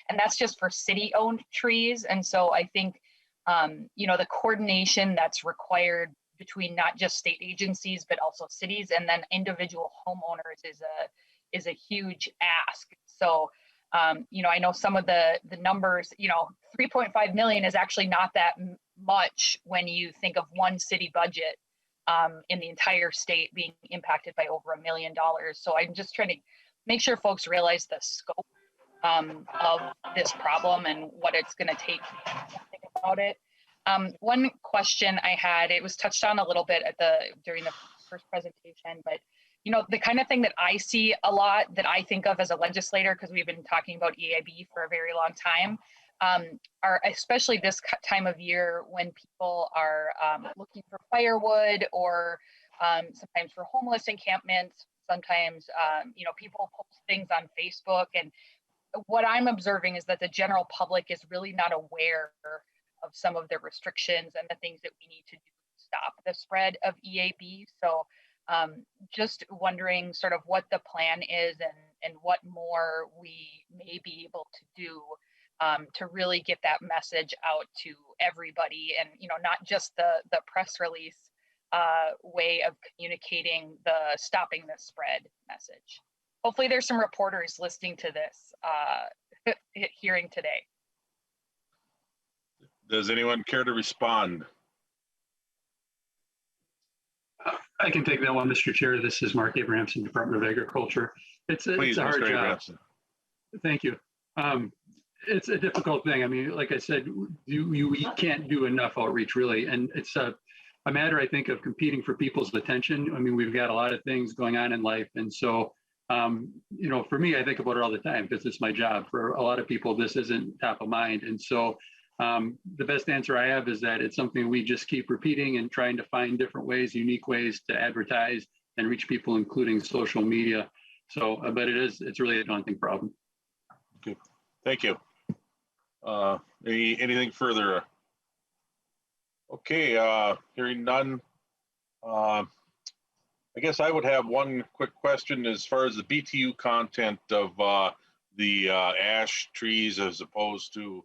And that's just for city-owned trees. And so I think, the coordination that's required between not just state agencies, but also cities and then individual homeowners is a huge ask. So, I know some of the numbers, 3.5 million is actually not that much when you think of one city budget in the entire state being impacted by over $1 million. So I'm just trying to make sure folks realize the scope of this problem and what it's going to take to think about it. One question I had, it was touched on a little bit during the first presentation, but the kind of thing that I see a lot that I think of as a legislator, because we've been talking about EAB for a very long time, are especially this time of year when people are looking for firewood or sometimes for homeless encampments, sometimes, people post things on Facebook. And what I'm observing is that the general public is really not aware of some of the restrictions and the things that we need to do to stop the spread of EAB. So just wondering sort of what the plan is and what more we may be able to do to really get that message out to everybody, and not just the press release way of communicating the stopping the spread message. Hopefully there's some reporters listening to this hearing today. Does anyone care to respond? I can take that one, Mr. Chair. This is Mark Abrahamson, Department of Agriculture. It's a hard Mr. job. Abrahamson. Thank you. It's a difficult thing. I mean, like I said, we can't do enough outreach really. And it's a matter, I think, of competing for people's attention. I mean, we've got a lot of things going on in life. And so, for me, I think about it all the time because it's my job. For a lot of people, this isn't top of mind. And so the best answer I have is that it's something we just keep repeating and trying to find different ways, unique ways to advertise and reach people, including social media. So, but it's really a daunting problem. Okay, thank you. Anything further? Okay, hearing none. I guess I would have one quick question as far as the BTU content of the ash trees as opposed to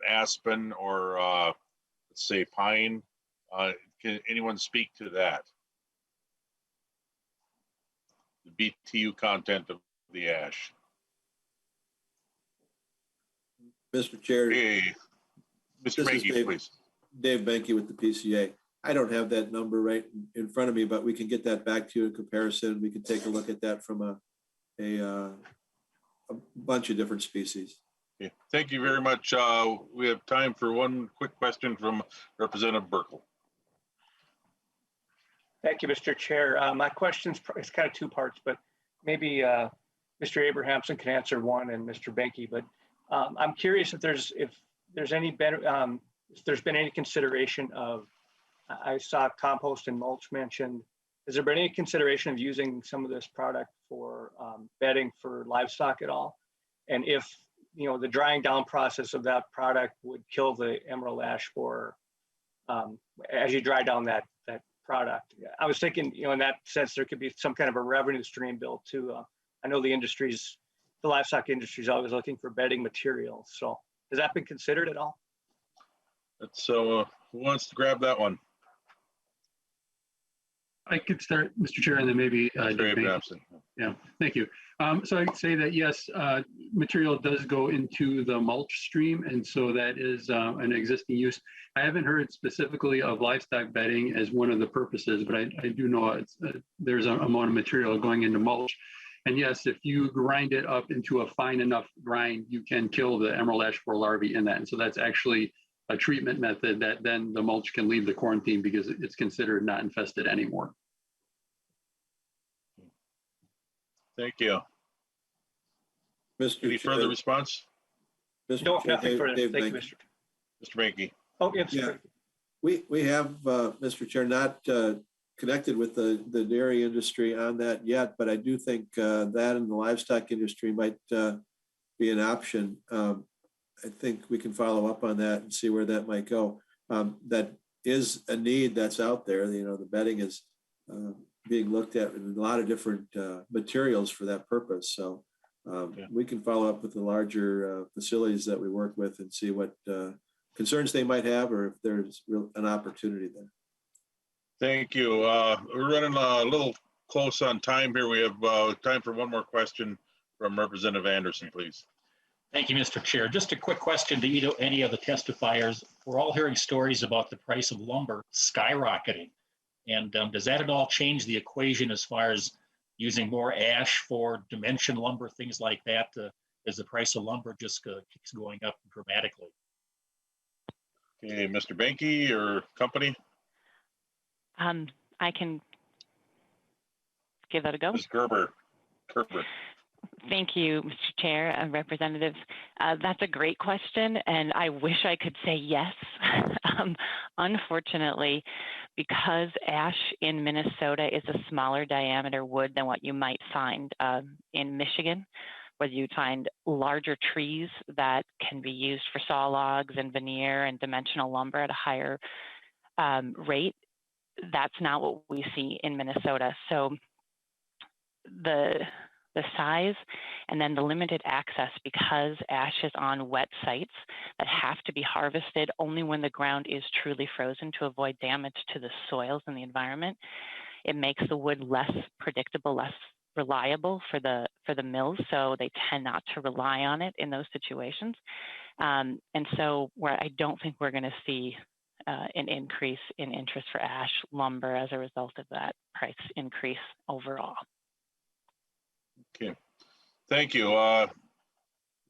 aspen or let's say pine. Can anyone speak to that? The BTU content of the ash. Mr. Chair. Hey, Mr. Benke, please. Dave Benke with the PCA. I don't have that number right in front of me, but we can get that back to you in comparison. We can take a look at that from a bunch of different species. Okay. Thank you very much. We have time for one quick question from Representative Burkle. Thank you, Mr. Chair. My question is kind of two parts, but maybe Mr. Abrahamson can answer one and Mr. Benke. But I'm curious if there's been any consideration of, I saw compost and mulch mentioned. Has there been any consideration of using some of this product for bedding for livestock at all? And if the drying down process of that product would kill the emerald ash borer as you dry down that product. I was thinking, in that sense, there could be some kind of a revenue stream built too. I know the the livestock industry is always looking for bedding materials. So has that been considered at all? That's who wants to grab that one? I could start, Mr. Chair, and then maybe Mr. Dave Benke. Abrahamson. Yeah, thank you. So I'd say that yes, material does go into the mulch stream, and so that is an existing use. I haven't heard specifically of livestock bedding as one of the purposes, but I do know it's, there's an amount of material going into mulch. And yes, if you grind it up into a fine enough grind, you can kill the emerald ash borer larvae in that. And so that's actually a treatment method that then the mulch can leave the quarantine because it's considered not infested anymore. Thank you. Mr. Any Chair, further response? Mr. No, Chair, nothing further. Dave Thank you, Benke. Mr. Mr. Benke. Oh, yes. Yeah. We have, Mr. Chair, not connected with the dairy industry on that yet, but I do think that and the livestock industry might be an option. I think we can follow up on that and see where that might go. That is a need that's out there. You know, the bedding is being looked at in a lot of different materials for that purpose. So we can follow up with the larger facilities that we work with and see what concerns they might have, or if there's an opportunity there. Thank you. We're running a little close on time here. We have time for one more question from Representative Anderson, please. Thank you, Mr. Chair. Just a quick question to any of the testifiers. We're all hearing stories about the price of lumber skyrocketing. And does that at all change the equation as far as using more ash for dimension lumber, things like that? As the price of lumber just keeps going up dramatically? Okay, Mr. Benke or company? I can give that a go. Ms. Gerber. Thank you, Mr. Chair and representatives. That's a great question, and I wish I could say yes. Unfortunately, because ash in Minnesota is a smaller diameter wood than what you might find in Michigan, where you find larger trees that can be used for saw logs and veneer and dimensional lumber at a higher rate. That's not what we see in Minnesota. So the size and then the limited access, because ash is on wet sites that have to be harvested only when the ground is truly frozen to avoid damage to the soils and the environment, it makes the wood less predictable, less reliable for the mills, so they tend not to rely on it in those situations. And so where I don't think we're going to see an increase in interest for ash lumber as a result of that price increase overall. Okay, thank you.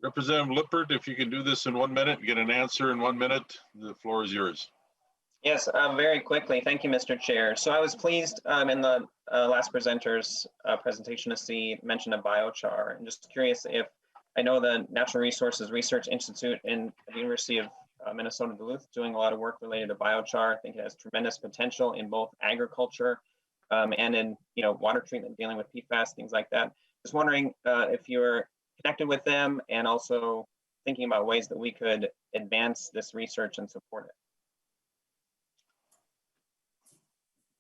Representative Lippert, if you can do this in 1 minute, get an answer in 1 minute, the floor is yours. Yes, very quickly. Thank you, Mr. Chair. So I was pleased in the last presenter's presentation to see mention of biochar. I'm just curious if, I know the Natural Resources Research Institute in the University of Minnesota Duluth doing a lot of work related to biochar. I think it has tremendous potential in both agriculture and in water treatment, dealing with PFAS, things like that. Just wondering if you're connected with them and also thinking about ways that we could advance this research and support it.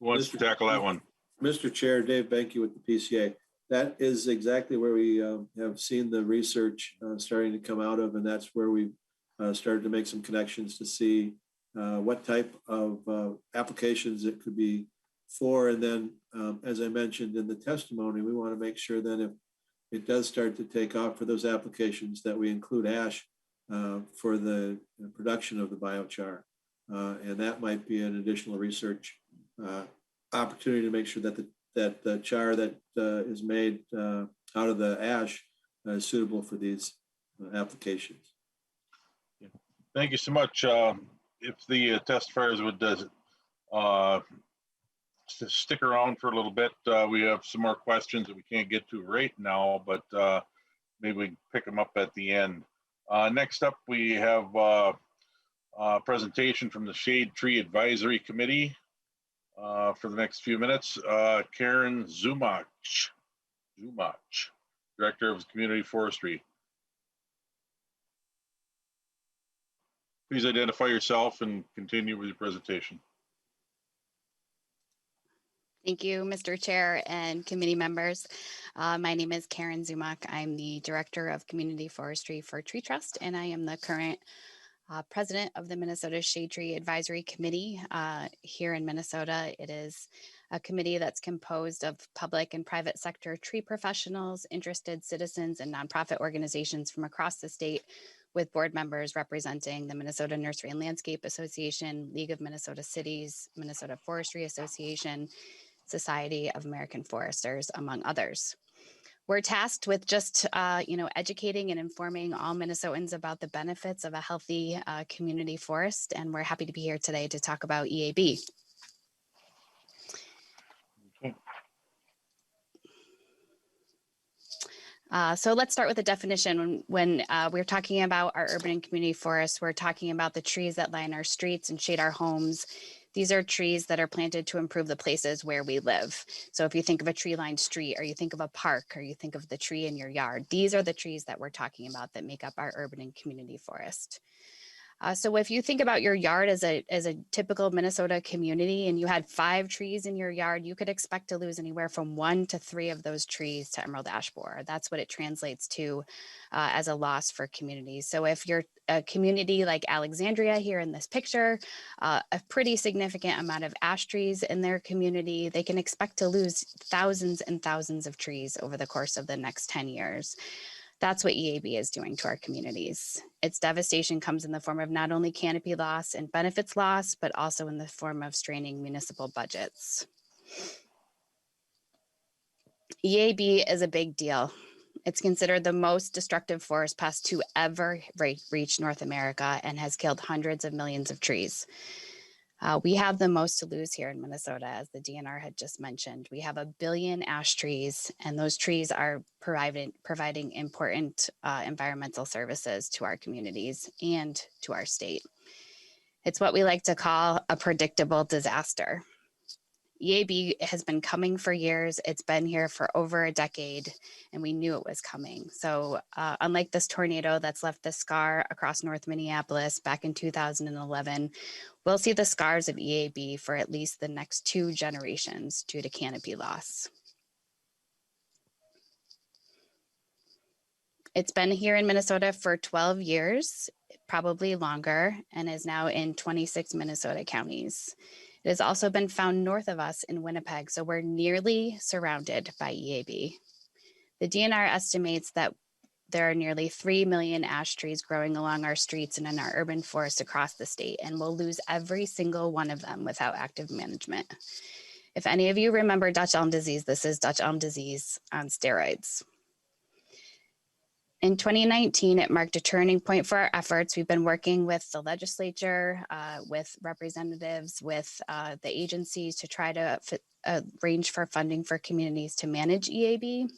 Who wants to tackle that one? Mr. Chair, Dave Benke with the PCA. That is exactly where we have seen the research starting to come out of, and that's where we started to make some connections to see what type of applications it could be for. And then, as I mentioned in the testimony, we want to make sure that if it does start to take off for those applications, that we include ash for the production of the biochar. And that might be an additional research opportunity to make sure that the char that is made out of the ash is suitable for these applications. Thank you so much. If the testifiers would stick around for a little bit, we have some more questions that we can't get to right now, but maybe we can pick them up at the end. Next up, we have a presentation from the Shade Tree Advisory Committee for the next few minutes. Karen Zumach, Director of Community Forestry. Please identify yourself and continue with your presentation. Thank you, Mr. Chair and committee members. My name is Karen Zumak. I'm the Director of Community Forestry for Tree Trust, and I am the current president of the Minnesota Shade Tree Advisory Committee here in Minnesota. It is a committee that's composed of public and private sector tree professionals, interested citizens, and nonprofit organizations from across the state, with board members representing the Minnesota Nursery and Landscape Association, League of Minnesota Cities, Minnesota Forestry Association, Society of American Foresters, among others. We're tasked with just, educating and informing all Minnesotans about the benefits of a healthy community forest, and we're happy to be here today to talk about EAB. So let's start with a definition. When we're talking about our urban and community forests, we're talking about the trees that line our streets and shade our homes. These are trees that are planted to improve the places where we live. So if you think of a tree-lined street, or you think of a park, or you think of the tree in your yard, these are the trees that we're talking about that make up our urban and community forest. So if you think about your yard as a typical Minnesota community, and you had 5 trees in your yard, you could expect to lose anywhere from 1 to 3 of those trees to emerald ash borer. That's what it translates to as a loss for communities. So if you're a community like Alexandria here in this picture, a pretty significant amount of ash trees in their community, they can expect to lose thousands and thousands of trees over the course of the next 10 years. That's what EAB is doing to our communities. Its devastation comes in the form of not only canopy loss and benefits loss, but also in the form of straining municipal budgets. EAB is a big deal. It's considered the most destructive forest pest to ever reach North America and has killed hundreds of millions of trees. We have the most to lose here in Minnesota, as the DNR had just mentioned. We have 1 billion ash trees, and those trees are providing important environmental services to our communities and to our state. It's what we like to call a predictable disaster. EAB has been coming for years. It's been here for over a decade, and we knew it was coming. So unlike this tornado that's left the scar across North Minneapolis back in 2011, we'll see the scars of EAB for at least the next 2 generations due to canopy loss. It's been here in Minnesota for 12 years, probably longer, and is now in 26 Minnesota counties. It has also been found north of us in Winnipeg, so we're nearly surrounded by EAB. The DNR estimates that there are nearly 3 million ash trees growing along our streets and in our urban forests across the state, and we'll lose every single one of them without active management. If any of you remember Dutch elm disease, this is Dutch elm disease on steroids. In 2019, it marked a turning point for our efforts. We've been working with the legislature, with representatives, with the agencies to try to arrange for funding for communities to manage EAB.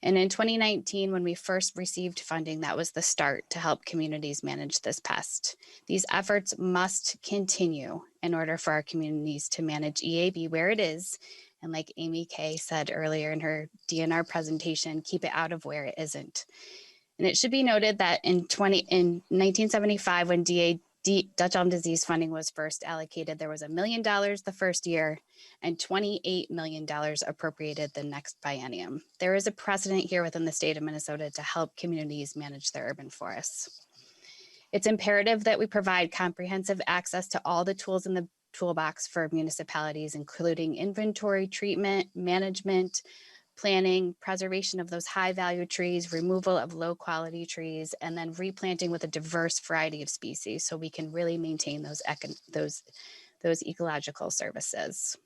And in 2019, when we first received funding, that was the start to help communities manage this pest. These efforts must continue in order for our communities to manage EAB where it is. And like Amy Kay said earlier in her DNR presentation, keep it out of where it isn't. And it should be noted that in 1975, when Dutch elm disease funding was first allocated, there was $1 million the first year and $28 million appropriated the next biennium. There is a precedent here within the state of Minnesota to help communities manage their urban forests. It's imperative that we provide comprehensive access to all the tools in the toolbox for municipalities, including inventory, treatment, management, planning, preservation of those high value trees, removal of low quality trees, and then replanting with a diverse variety of species so we can really maintain those ecological services.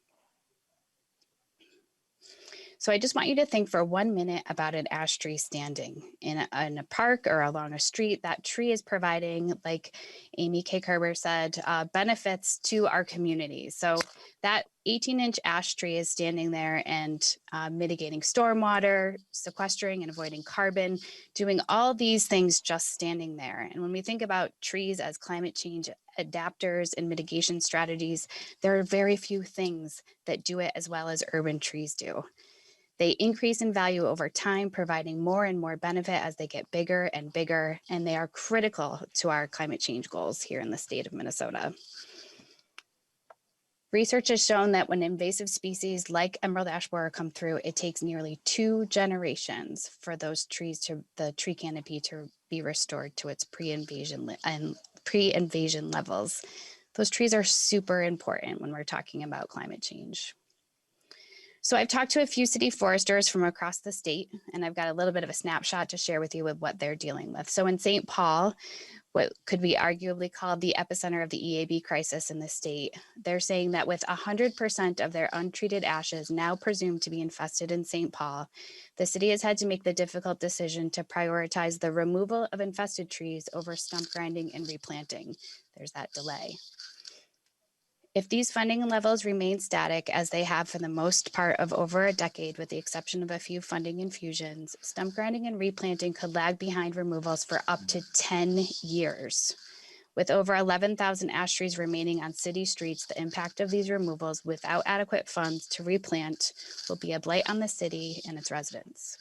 So I just want you to think for 1 minute about an ash tree standing in a park or along a street. That tree is providing, like Amy K. Kerber said, benefits to our community. So that 18-inch ash tree is standing there and mitigating stormwater, sequestering and avoiding carbon, doing all these things just standing there. And when we think about trees as climate change adapters and mitigation strategies, there are very few things that do it as well as urban trees do. They increase in value over time, providing more and more benefit as they get bigger and bigger, and they are critical to our climate change goals here in the state of Minnesota. Research has shown that when invasive species like emerald ash borer come through, it takes nearly 2 generations for those trees to, the tree canopy to be restored to its pre-invasion levels. Those trees are super important when we're talking about climate change. So I've talked to a few city foresters from across the state, and I've got a little bit of a snapshot to share with you with what they're dealing with. So in St. Paul, what could be arguably called the epicenter of the EAB crisis in the state, they're saying that with 100% of their untreated ashes now presumed to be infested in St. Paul, the city has had to make the difficult decision to prioritize the removal of infested trees over stump grinding and replanting. There's that delay. If these funding levels remain static, as they have for the most part of over a decade, with the exception of a few funding infusions, stump grinding and replanting could lag behind removals for up to 10 years. With over 11,000 ash trees remaining on city streets, the impact of these removals without adequate funds to replant will be a blight on the city and its residents.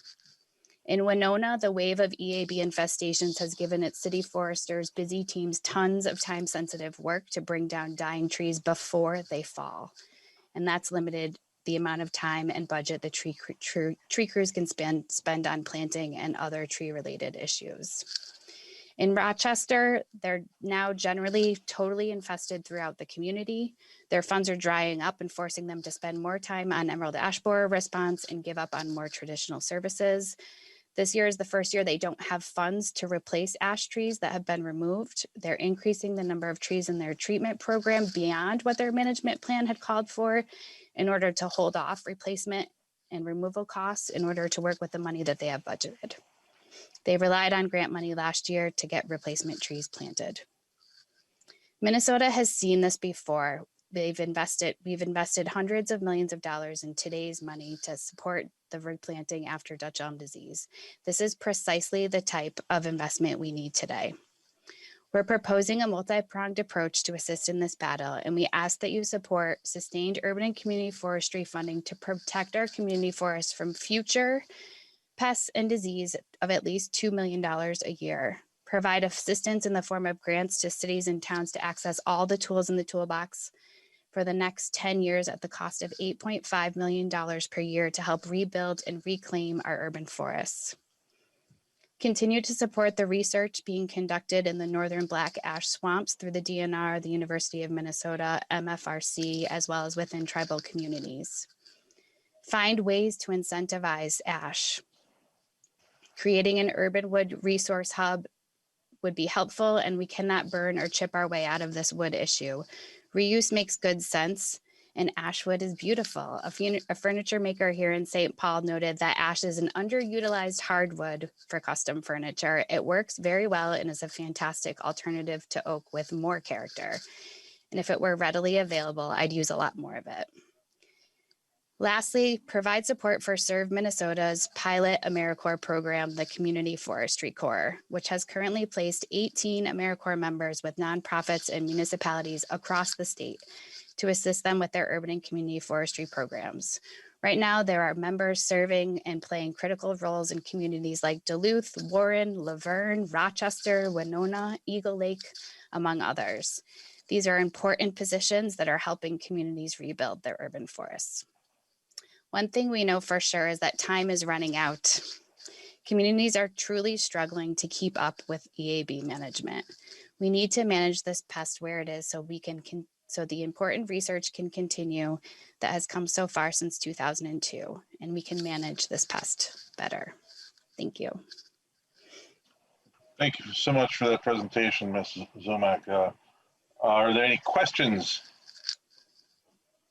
In Winona, the wave of EAB infestations has given its city foresters' busy teams tons of time-sensitive work to bring down dying trees before they fall. And that's limited the amount of time and budget the tree crews can spend on planting and other tree-related issues. In Rochester, they're now generally totally infested throughout the community. Their funds are drying up and forcing them to spend more time on emerald ash borer response and give up on more traditional services. This year is the first year they don't have funds to replace ash trees that have been removed. They're increasing the number of trees in their treatment program beyond what their management plan had called for in order to hold off replacement and removal costs in order to work with the money that they have budgeted. They relied on grant money last year to get replacement trees planted. Minnesota has seen this before. We've invested hundreds of millions of dollars in today's money to support the replanting after Dutch elm disease. This is precisely the type of investment we need today. We're proposing a multi-pronged approach to assist in this battle, and we ask that you support sustained urban and community forestry funding to protect our community forests from future pests and disease of at least $2 million a year. Provide assistance in the form of grants to cities and towns to access all the tools in the toolbox for the next 10 years at the cost of $8.5 million per year to help rebuild and reclaim our urban forests. Continue to support the research being conducted in the northern black ash swamps through the DNR, the University of Minnesota, MFRC, as well as within tribal communities. Find ways to incentivize ash. Creating an urban wood resource hub would be helpful, and we cannot burn or chip our way out of this wood issue. Reuse makes good sense, and ash wood is beautiful. A furniture maker here in St. Paul noted that ash is an underutilized hardwood for custom furniture. It works very well and is a fantastic alternative to oak with more character. And if it were readily available, I'd use a lot more of it. Lastly, provide support for Serve Minnesota's pilot AmeriCorps program, the Community Forestry Corps, which has currently placed 18 AmeriCorps members with nonprofits and municipalities across the state to assist them with their urban and community forestry programs. Right now, there are members serving and playing critical roles in communities like Duluth, Warren, Laverne, Rochester, Winona, Eagle Lake, among others. These are important positions that are helping communities rebuild their urban forests. One thing we know for sure is that time is running out. Communities are truly struggling to keep up with EAB management. We need to manage this pest where it is so so the important research can continue that has come so far since 2002, and we can manage this pest better. Thank you. Thank you so much for that presentation, Mrs. Zomack. Are there any questions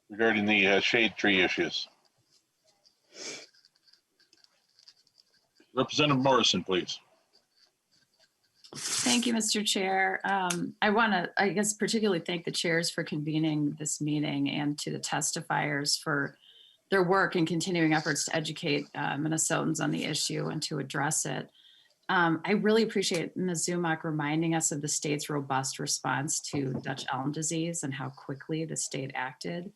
regarding the shade tree issues? Representative Morrison, please. Thank you, Mr. Chair. I want to, I guess, particularly thank the chairs for convening this meeting and to the testifiers for their work and continuing efforts to educate Minnesotans on the issue and to address it. I really appreciate Ms. Zumock reminding us of the state's robust response to Dutch elm disease and how quickly the state acted.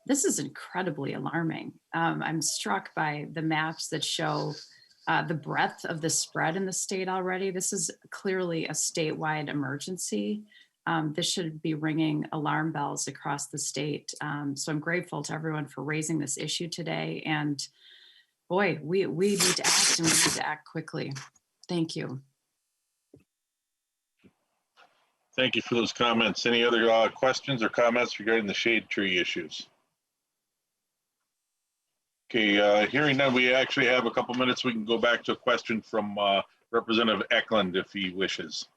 This is incredibly alarming. I'm struck by the maps that show the breadth of the spread in the state already. This is clearly a statewide emergency. this should be ringing alarm bells across the state. So I'm grateful to everyone for raising this issue today. And boy, we need to act, and we need to act quickly. Thank you. Thank you for those comments. Any other questions or comments regarding the shade tree issues? Okay, hearing none, we actually have a couple minutes. We can go back to a question from Representative Eklund if he wishes.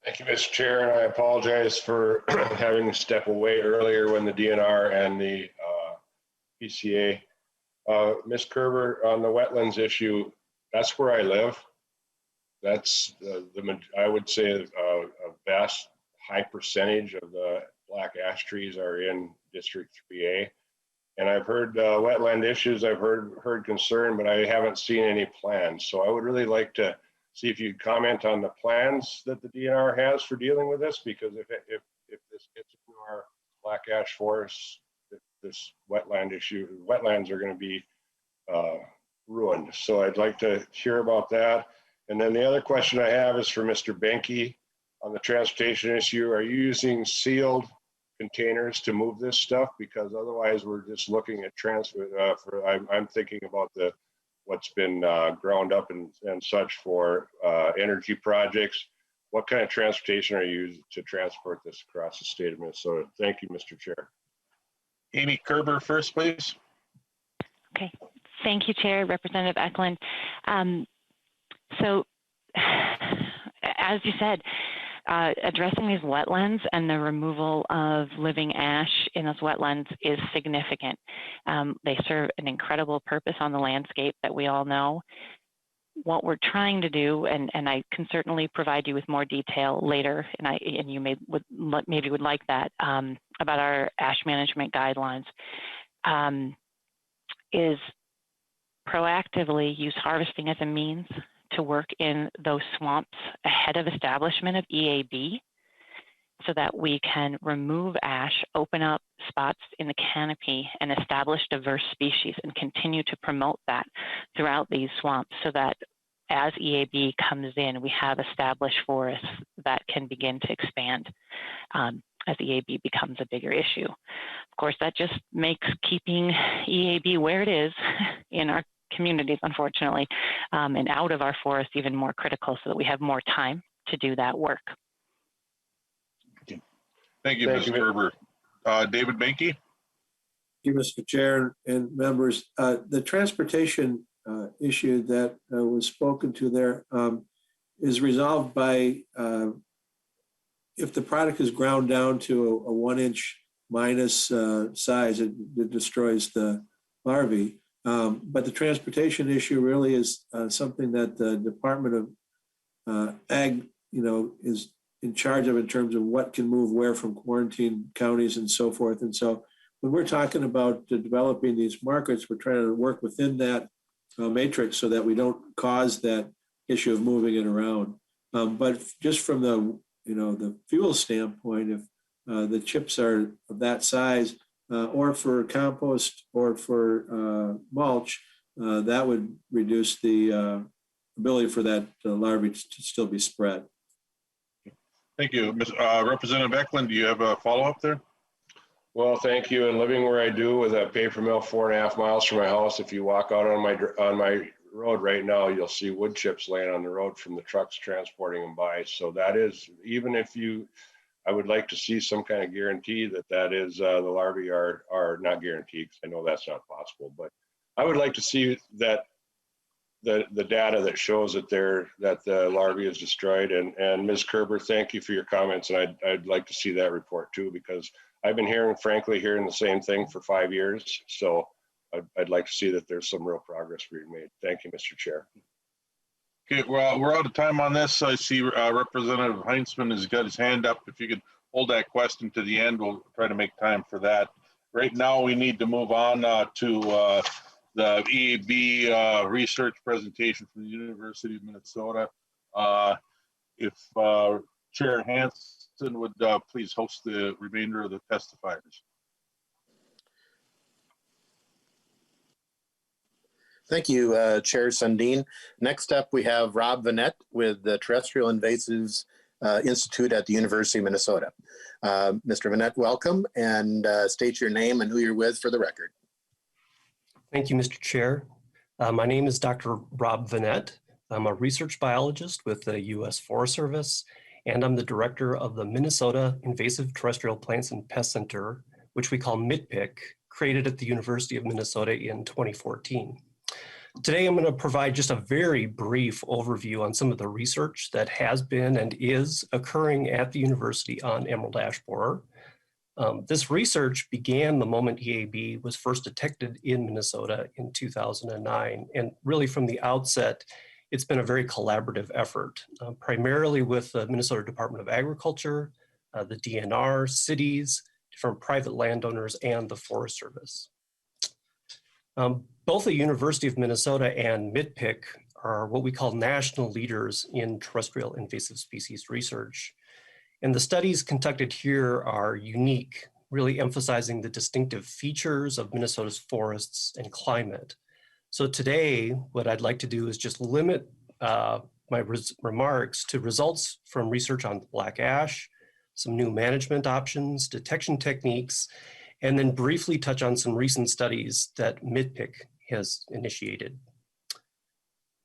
Thank you, Mr. Chair, and I apologize for having to step away earlier when the DNR and the PCA. Ms. Kerber, on the wetlands issue, that's where I live. That's I would say a vast high percentage of the black ash trees are in District 3A. And I've heard wetland issues, I've heard concern, but I haven't seen any plans. So I would really like to see if you'd comment on the plans that the DNR has for dealing with this, because if this gets into our black ash forests, this wetland issue, wetlands are going to be ruined. So I'd like to hear about that. And then the other question I have is for Mr. Benke on the transportation issue. Are you using sealed containers to move this stuff? Because otherwise we're just looking at transfer. I'm thinking about what's been ground up and such for energy projects. What kind of transportation are you using to transport this across the state of Minnesota? Thank you, Mr. Chair. Amy Kerber first, please. Okay, thank you, Chair, Representative Eklund. So, as you said, addressing these wetlands and the removal of living ash in those wetlands is significant. They serve an incredible purpose on the landscape that we all know. What we're trying to do, and I can certainly provide you with more detail later, and you maybe would like that, about our ash management guidelines, is proactively use harvesting as a means to work in those swamps ahead of establishment of EAB, so that we can remove ash, open up spots in the canopy, and establish diverse species, and continue to promote that throughout these swamps, so that as EAB comes in, we have established forests that can begin to expand as EAB becomes a bigger issue. Of course, that just makes keeping EAB where it is in our communities, unfortunately, and out of our forests even more critical, so that we have more time to do that work. Thank you, Ms. Kerber. David Benke. Thank you, Mr. Chair and members. The transportation issue that was spoken to there is resolved by if the product is ground down to a 1-inch minus size, it destroys the larvae. But the transportation issue really is something that the Department of Ag, is in charge of in terms of what can move where from quarantine counties and so forth. And so when we're talking about developing these markets, we're trying to work within that matrix so that we don't cause that issue of moving it around. But just from the fuel standpoint, if the chips are of that size, or for compost or for mulch, that would reduce the ability for that larvae to still be spread. Thank you. Representative Eklund, do you have a follow-up there? Well, thank you. And living where I do with a paper mill 4.5 miles from my house, if you walk out on my road right now, you'll see wood chips laying on the road from the trucks transporting them by. So that is, even if I would like to see some kind of guarantee that is the larvae are not guaranteed, because I know that's not possible. But I would like to see that the data that shows that the larvae is destroyed. And Ms. Kerber, thank you for your comments, and I'd like to see that report too, because I've been hearing the same thing for 5 years. So I'd like to see that there's some real progress being made. Thank you, Mr. Chair. Okay, well, we're out of time on this. I see Representative Heinzman has got his hand up. If you could hold that question to the end, we'll try to make time for that. Right now, we need to move on to the EAB research presentation from the University of Minnesota. If Chair Hanson would please host the remainder of the testifiers. Thank you, Chair Sundin. Next up, we have Rob Vanette with the Terrestrial Invasives Institute at the University of Minnesota. Mr. Vanette, welcome, and state your name and who you're with for the record. Thank you, Mr. Chair. My name is Dr. Rob Vanette. I'm a research biologist with the U.S. Forest Service, and I'm the director of the Minnesota Invasive Terrestrial Plants and Pest Center, which we call MITPIC, created at the University of Minnesota in 2014. Today, I'm going to provide just a very brief overview on some of the research that has been and is occurring at the university on emerald ash borer. This research began the moment EAB was first detected in Minnesota in 2009, and really from the outset, it's been a very collaborative effort, primarily with the Minnesota Department of Agriculture, the DNR, cities, different private landowners, and the Forest Service. Both the University of Minnesota and MITPIC are what we call national leaders in terrestrial invasive species research. And the studies conducted here are unique, really emphasizing the distinctive features of Minnesota's forests and climate. So today, what I'd like to do is just limit my remarks to results from research on black ash, some new management options, detection techniques, and then briefly touch on some recent studies that MITPIC has initiated.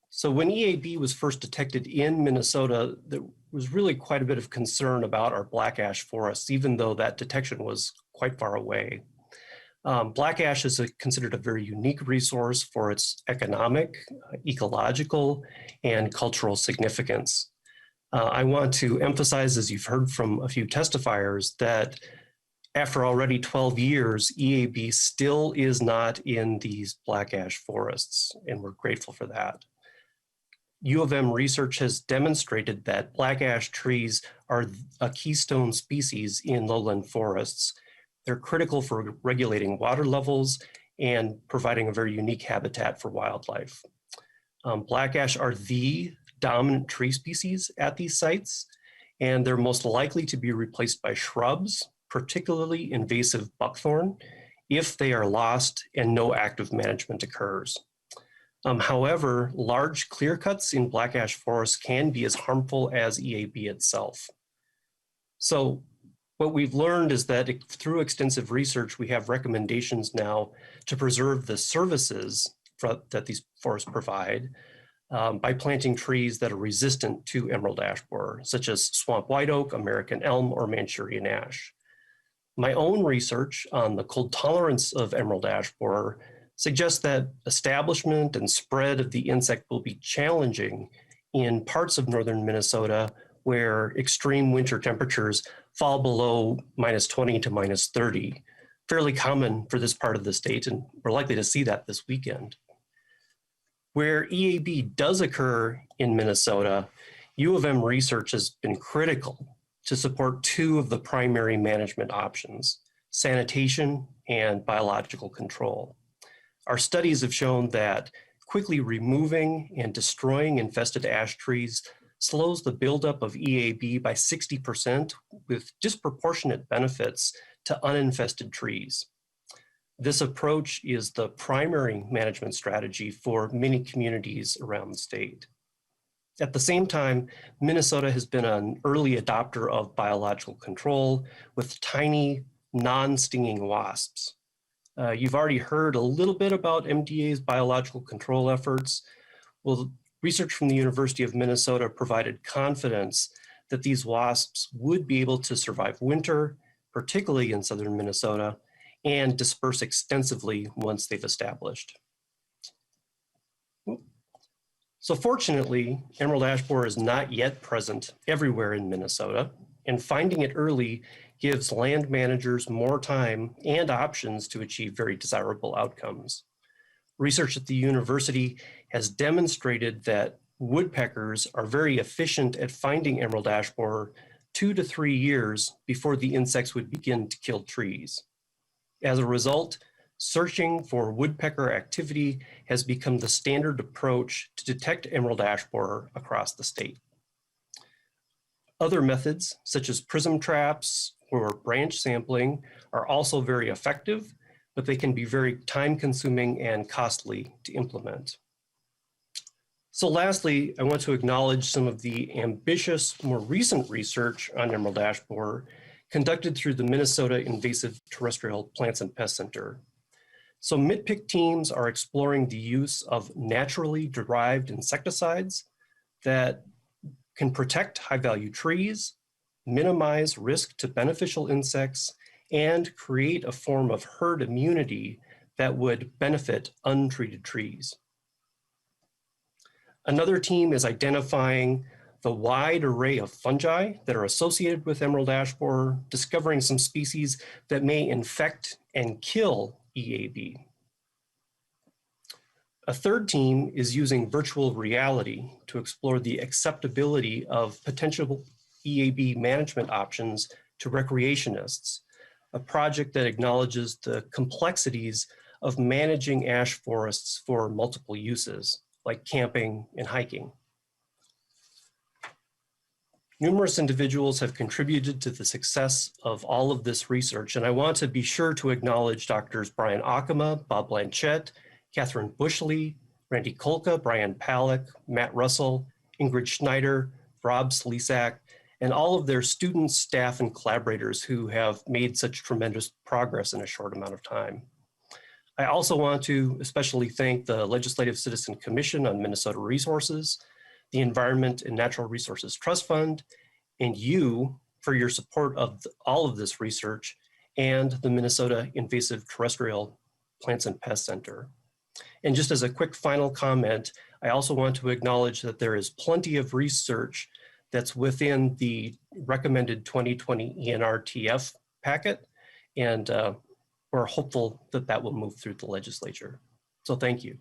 So when EAB was first detected in Minnesota, there was really quite a bit of concern about our black ash forests, even though that detection was quite far away. Black ash is considered a very unique resource for its economic, ecological, and cultural significance. I want to emphasize, as you've heard from a few testifiers, that after already 12 years, EAB still is not in these black ash forests, and we're grateful for that. U of M research has demonstrated that black ash trees are a keystone species in lowland forests. They're critical for regulating water levels and providing a very unique habitat for wildlife. Black ash are the dominant tree species at these sites, and they're most likely to be replaced by shrubs, particularly invasive buckthorn, if they are lost and no active management occurs. However, large clear cuts in black ash forests can be as harmful as EAB itself. So what we've learned is that through extensive research, we have recommendations now to preserve the services that these forests provide by planting trees that are resistant to emerald ash borer, such as swamp white oak, American elm, or Manchurian ash. My own research on the cold tolerance of emerald ash borer suggests that establishment and spread of the insect will be challenging in parts of northern Minnesota where extreme winter temperatures fall below -20 to -30, fairly common for this part of the state, and we're likely to see that this weekend. Where EAB does occur in Minnesota, U of M research has been critical to support two of the primary management options, sanitation and biological control. Our studies have shown that quickly removing and destroying infested ash trees slows the buildup of EAB by 60% with disproportionate benefits to uninfested trees. This approach is the primary management strategy for many communities around the state. At the same time, Minnesota has been an early adopter of biological control with tiny, non-stinging wasps. You've already heard a little bit about MDA's biological control efforts. Well, research from the University of Minnesota provided confidence that these wasps would be able to survive winter, particularly in southern Minnesota, and disperse extensively once they've established. So fortunately, emerald ash borer is not yet present everywhere in Minnesota, and finding it early gives land managers more time and options to achieve very desirable outcomes. Research at the university has demonstrated that woodpeckers are very efficient at finding emerald ash borer 2 to 3 years before the insects would begin to kill trees. As a result, searching for woodpecker activity has become the standard approach to detect emerald ash borer across the state. Other methods, such as prism traps or branch sampling, are also very effective, but they can be very time-consuming and costly to implement. So lastly, I want to acknowledge some of the ambitious, more recent research on emerald ash borer conducted through the Minnesota Invasive Terrestrial Plants and Pest Center. So MITPIC teams are exploring the use of naturally derived insecticides that can protect high-value trees, minimize risk to beneficial insects, and create a form of herd immunity that would benefit untreated trees. Another team is identifying the wide array of fungi that are associated with emerald ash borer, discovering some species that may infect and kill EAB. A third team is using virtual reality to explore the acceptability of potential EAB management options to recreationists, a project that acknowledges the complexities of managing ash forests for multiple uses, like camping and hiking. Numerous individuals have contributed to the success of all of this research, and I want to be sure to acknowledge Drs. Brian Akama, Bob Blanchette, Catherine Bushley, Randy Kolka, Brian Palick, Matt Russell, Ingrid Schneider, Rob Slisak, and all of their students, staff, and collaborators who have made such tremendous progress in a short amount of time. I also want to especially thank the Legislative Citizen Commission on Minnesota Resources, the Environment and Natural Resources Trust Fund, and you for your support of all of this research, and the Minnesota Invasive Terrestrial Plants and Pest Center. And just as a quick final comment, I also want to acknowledge that there is plenty of research that's within the recommended 2020 ENR-TF packet, and we're hopeful that that will move through the legislature. So thank you.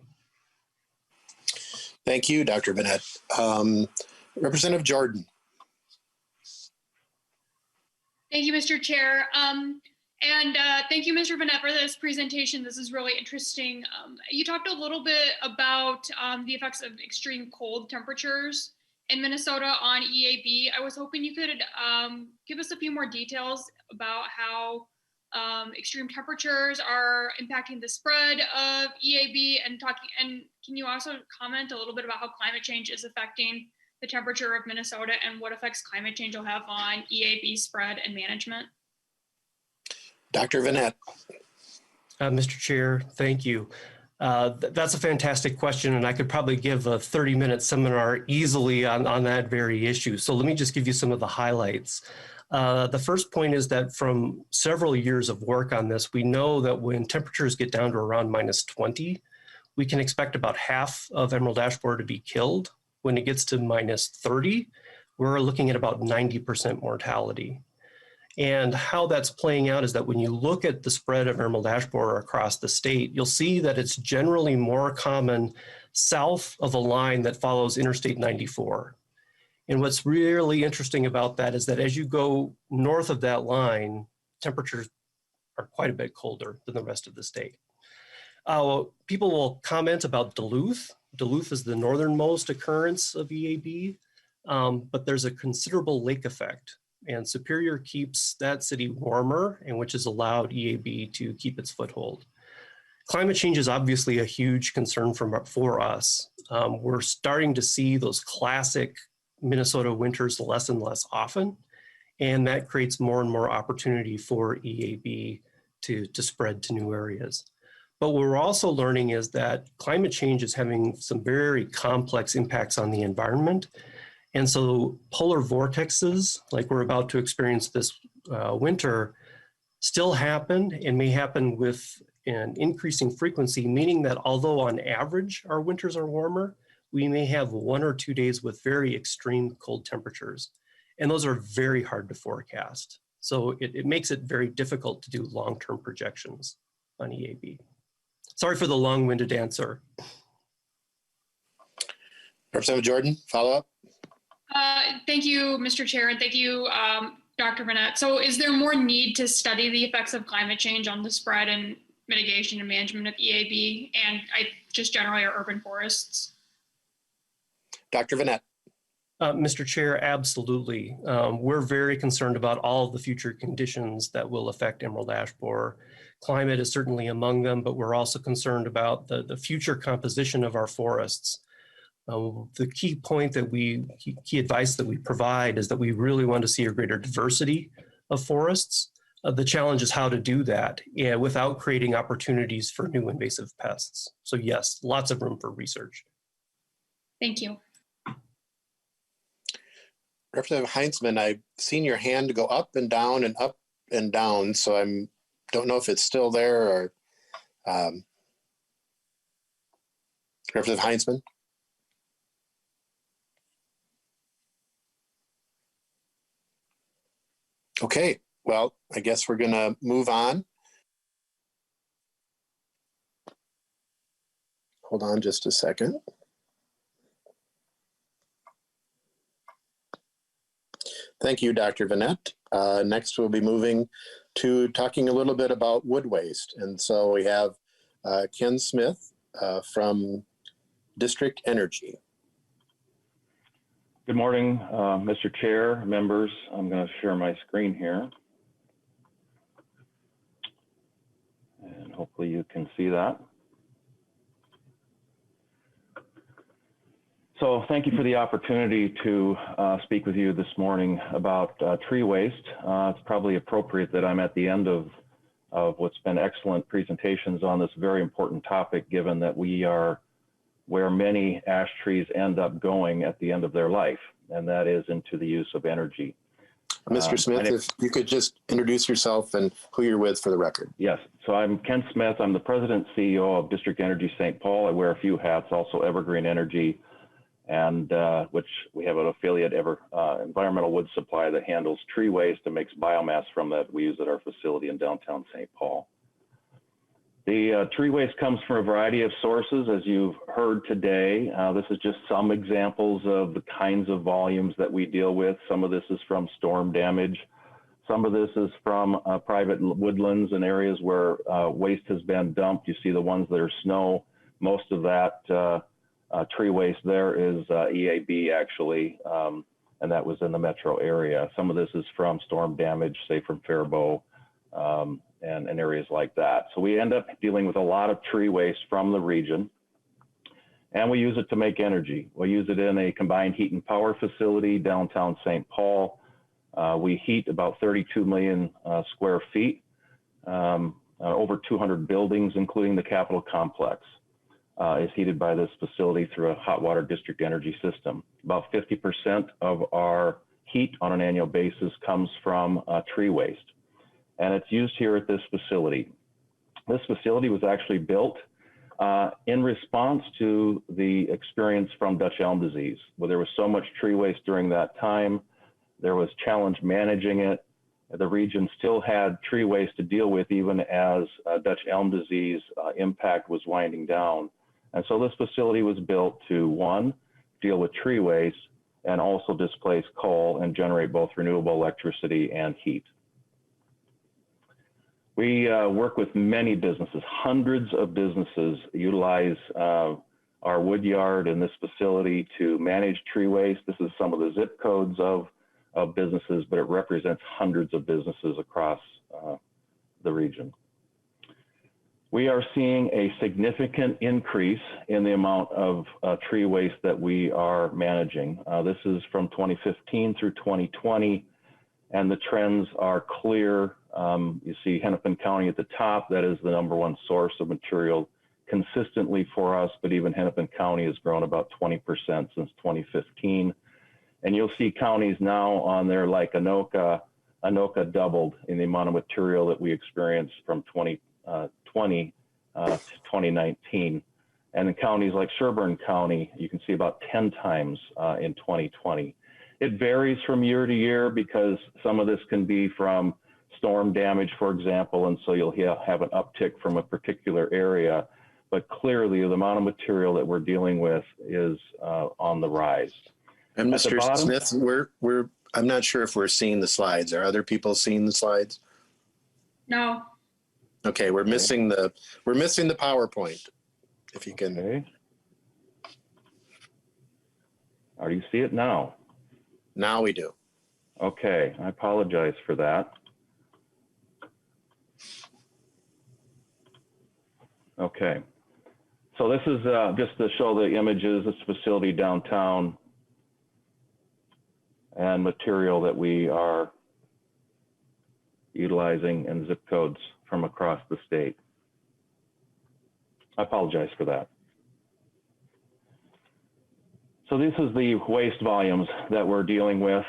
Thank you, Dr. Bennett. Representative Jordan. Thank you, Mr. Chair. Thank you, Mr. Bennett, for this presentation. This is really interesting. You talked a little bit about the effects of extreme cold temperatures in Minnesota on EAB. I was hoping you could give us a few more details about how extreme temperatures are impacting the spread of EAB, and can you also comment a little bit about how climate change is affecting the temperature of Minnesota and what effects climate change will have on EAB spread and management? Dr. Bennett. Mr. Chair, thank you. That's a fantastic question, and I could probably give a 30-minute seminar easily on that very issue. So let me just give you some of the highlights. The first point is that from several years of work on this, we know that when temperatures get down to around -20, we can expect about half of emerald ash borer to be killed. When it gets to -30, we're looking at about 90% mortality. And how that's playing out is that when you look at the spread of emerald ash borer across the state, you'll see that it's generally more common south of a line that follows Interstate 94. And what's really interesting about that is that as you go north of that line, temperatures are quite a bit colder than the rest of the state. People will comment about Duluth. Duluth is the northernmost occurrence of EAB, but there's a considerable lake effect. And Superior keeps that city warmer, and which has allowed EAB to keep its foothold. Climate change is obviously a huge concern for us. We're starting to see those classic Minnesota winters less and less often, and that creates more and more opportunity for EAB to spread to new areas. But what we're also learning is that climate change is having some very complex impacts on the environment. And so polar vortexes, like we're about to experience this winter, still happen and may happen with an increasing frequency, meaning that although on average our winters are warmer, we may have 1 or 2 days with very extreme cold temperatures. And those are very hard to forecast. So it makes it very difficult to do long-term projections on EAB. Sorry for the long-winded answer. Representative Jordan, follow up. Thank you, Mr. Chair, and thank you, Dr. Bennett. So is there more need to study the effects of climate change on the spread and mitigation and management of EAB and just generally our urban forests? Dr. Bennett. Mr. Chair, absolutely. We're very concerned about all of the future conditions that will affect emerald ash borer. Climate is certainly among them, but we're also concerned about the future composition of our forests. The key point that key advice that we provide is that we really want to see a greater diversity of forests. The challenge is how to do that without creating opportunities for new invasive pests. So yes, lots of room for research. Thank you. Representative Heinzman, I've seen your hand go up and down and up and down, so don't know if it's still there or Representative Heinzman. Okay, well, I guess we're gonna move on. Hold on just a second. Thank you, Dr. Vanette. Next, we'll be moving to talking a little bit about wood waste. And so we have Ken Smith from District Energy. Good morning, Mr. Chair, members. I'm going to share my screen here. And hopefully you can see that. So thank you for the opportunity to speak with you this morning about tree waste. It's probably appropriate that I'm at the end of what's been excellent presentations on this very important topic, given that we are where many ash trees end up going at the end of their life, and that is into the use of energy. Mr. Smith, if you could just introduce yourself and who you're with for the record. Yes, so I'm Ken Smith. I'm the President and CEO of District Energy St. Paul. I wear a few hats, also Evergreen Energy, and which we have an affiliate, Environmental Wood Supply, that handles tree waste and makes biomass from that we use at our facility in downtown St. Paul. The tree waste comes from a variety of sources, as you've heard today. This is just some examples of the kinds of volumes that we deal with. Some of this is from storm damage. Some of this is from private woodlands and areas where waste has been dumped. You see the ones that are snow. Most of that tree waste there is EAB, actually, and that was in the metro area. Some of this is from storm damage, say from Faribault, and areas like that. So we end up dealing with a lot of tree waste from the region, and we use it to make energy. We use it in a combined heat and power facility downtown St. Paul. We heat about 32 million square feet, over 200 buildings, including the Capitol complex, is heated by this facility through a hot water district energy system. About 50% of our heat on an annual basis comes from tree waste, and it's used here at this facility. This facility was actually built in response to the experience from Dutch elm disease, where there was so much tree waste during that time. There was challenge managing it. The region still had tree waste to deal with, even as Dutch elm disease impact was winding down. And so this facility was built to, one, deal with tree waste and also displace coal and generate both renewable electricity and heat. We work with many businesses. Hundreds of businesses utilize our wood yard and this facility to manage tree waste. This is some of the zip codes of businesses, but it represents hundreds of businesses across the region. We are seeing a significant increase in the amount of tree waste that we are managing. This is from 2015 through 2020, and the trends are clear. You see Hennepin County at the top. That is the #1 source of material consistently for us, but even Hennepin County has grown about 20% since 2015. And you'll see counties now on there like Anoka. Anoka doubled in the amount of material that we experienced from 2020 to 2019. And in counties like Sherburne County, you can see about 10 times in 2020. It varies from year to year because some of this can be from storm damage, for example, and so you'll have an uptick from a particular area. But clearly, the amount of material that we're dealing with is on the rise. And Mr. Smith, I'm not sure if we're seeing the slides. Are other people seeing the slides? No. Okay, we're missing the PowerPoint. If you can. Okay. Do you see it now? Now we do. Okay, I apologize for that. Okay, So this is just to show the images, this facility downtown and material that we are utilizing and zip codes from across the state. I apologize for that. So this is the waste volumes that we're dealing with.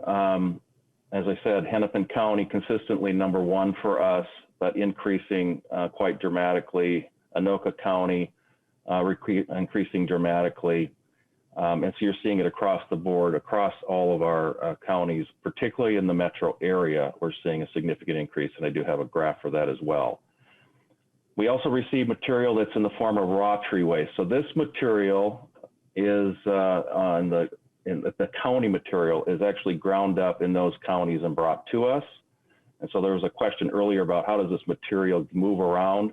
As I said, Hennepin County consistently #1 for us, but increasing quite dramatically. Anoka County increasing dramatically. And so you're seeing it across the board, across all of our counties, particularly in the metro area, we're seeing a significant increase, and I do have a graph for that as well. We also receive material that's in the form of raw tree waste. So this material is the county material is actually ground up in those counties and brought to us. And so there was a question earlier about how does this material move around?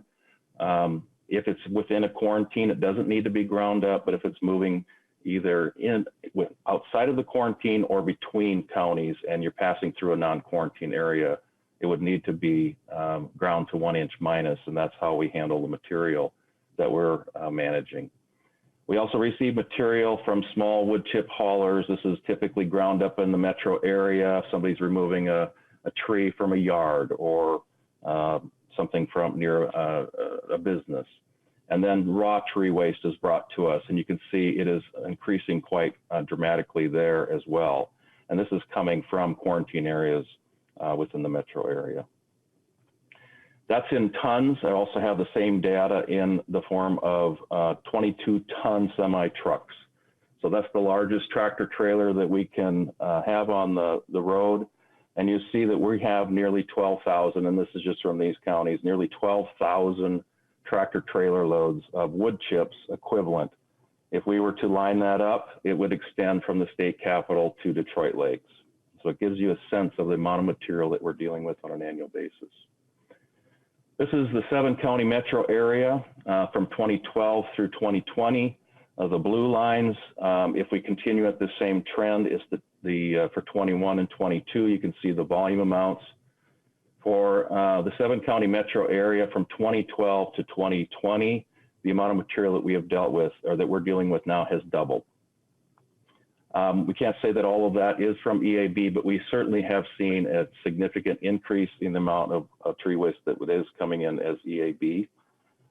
If it's within a quarantine, it doesn't need to be ground up, but if it's moving either outside of the quarantine or between counties and you're passing through a non-quarantine area, it would need to be ground to 1 inch minus, and that's how we handle the material that we're managing. We also receive material from small wood chip haulers. This is typically ground up in the metro area. If somebody's removing a tree from a yard or something from near a business. And then raw tree waste is brought to us, and you can see it is increasing quite dramatically there as well. And this is coming from quarantine areas within the metro area. That's in tons. I also have the same data in the form of 22-ton semi-trucks. So that's the largest tractor trailer that we can have on the road. And you see that we have nearly 12,000, and this is just from these counties, nearly 12,000 tractor trailer loads of wood chips equivalent. If we were to line that up, it would extend from the state capitol to Detroit Lakes. So it gives you a sense of the amount of material that we're dealing with on an annual basis. This is the 7-county metro area from 2012 through 2020. The blue lines, if we continue at the same trend, is for 21 and 22, you can see the volume amounts. For the 7-county metro area from 2012 to 2020, the amount of material that we have dealt with or that we're dealing with now has doubled. We can't say that all of that is from EAB, but we certainly have seen a significant increase in the amount of tree waste that is coming in as EAB.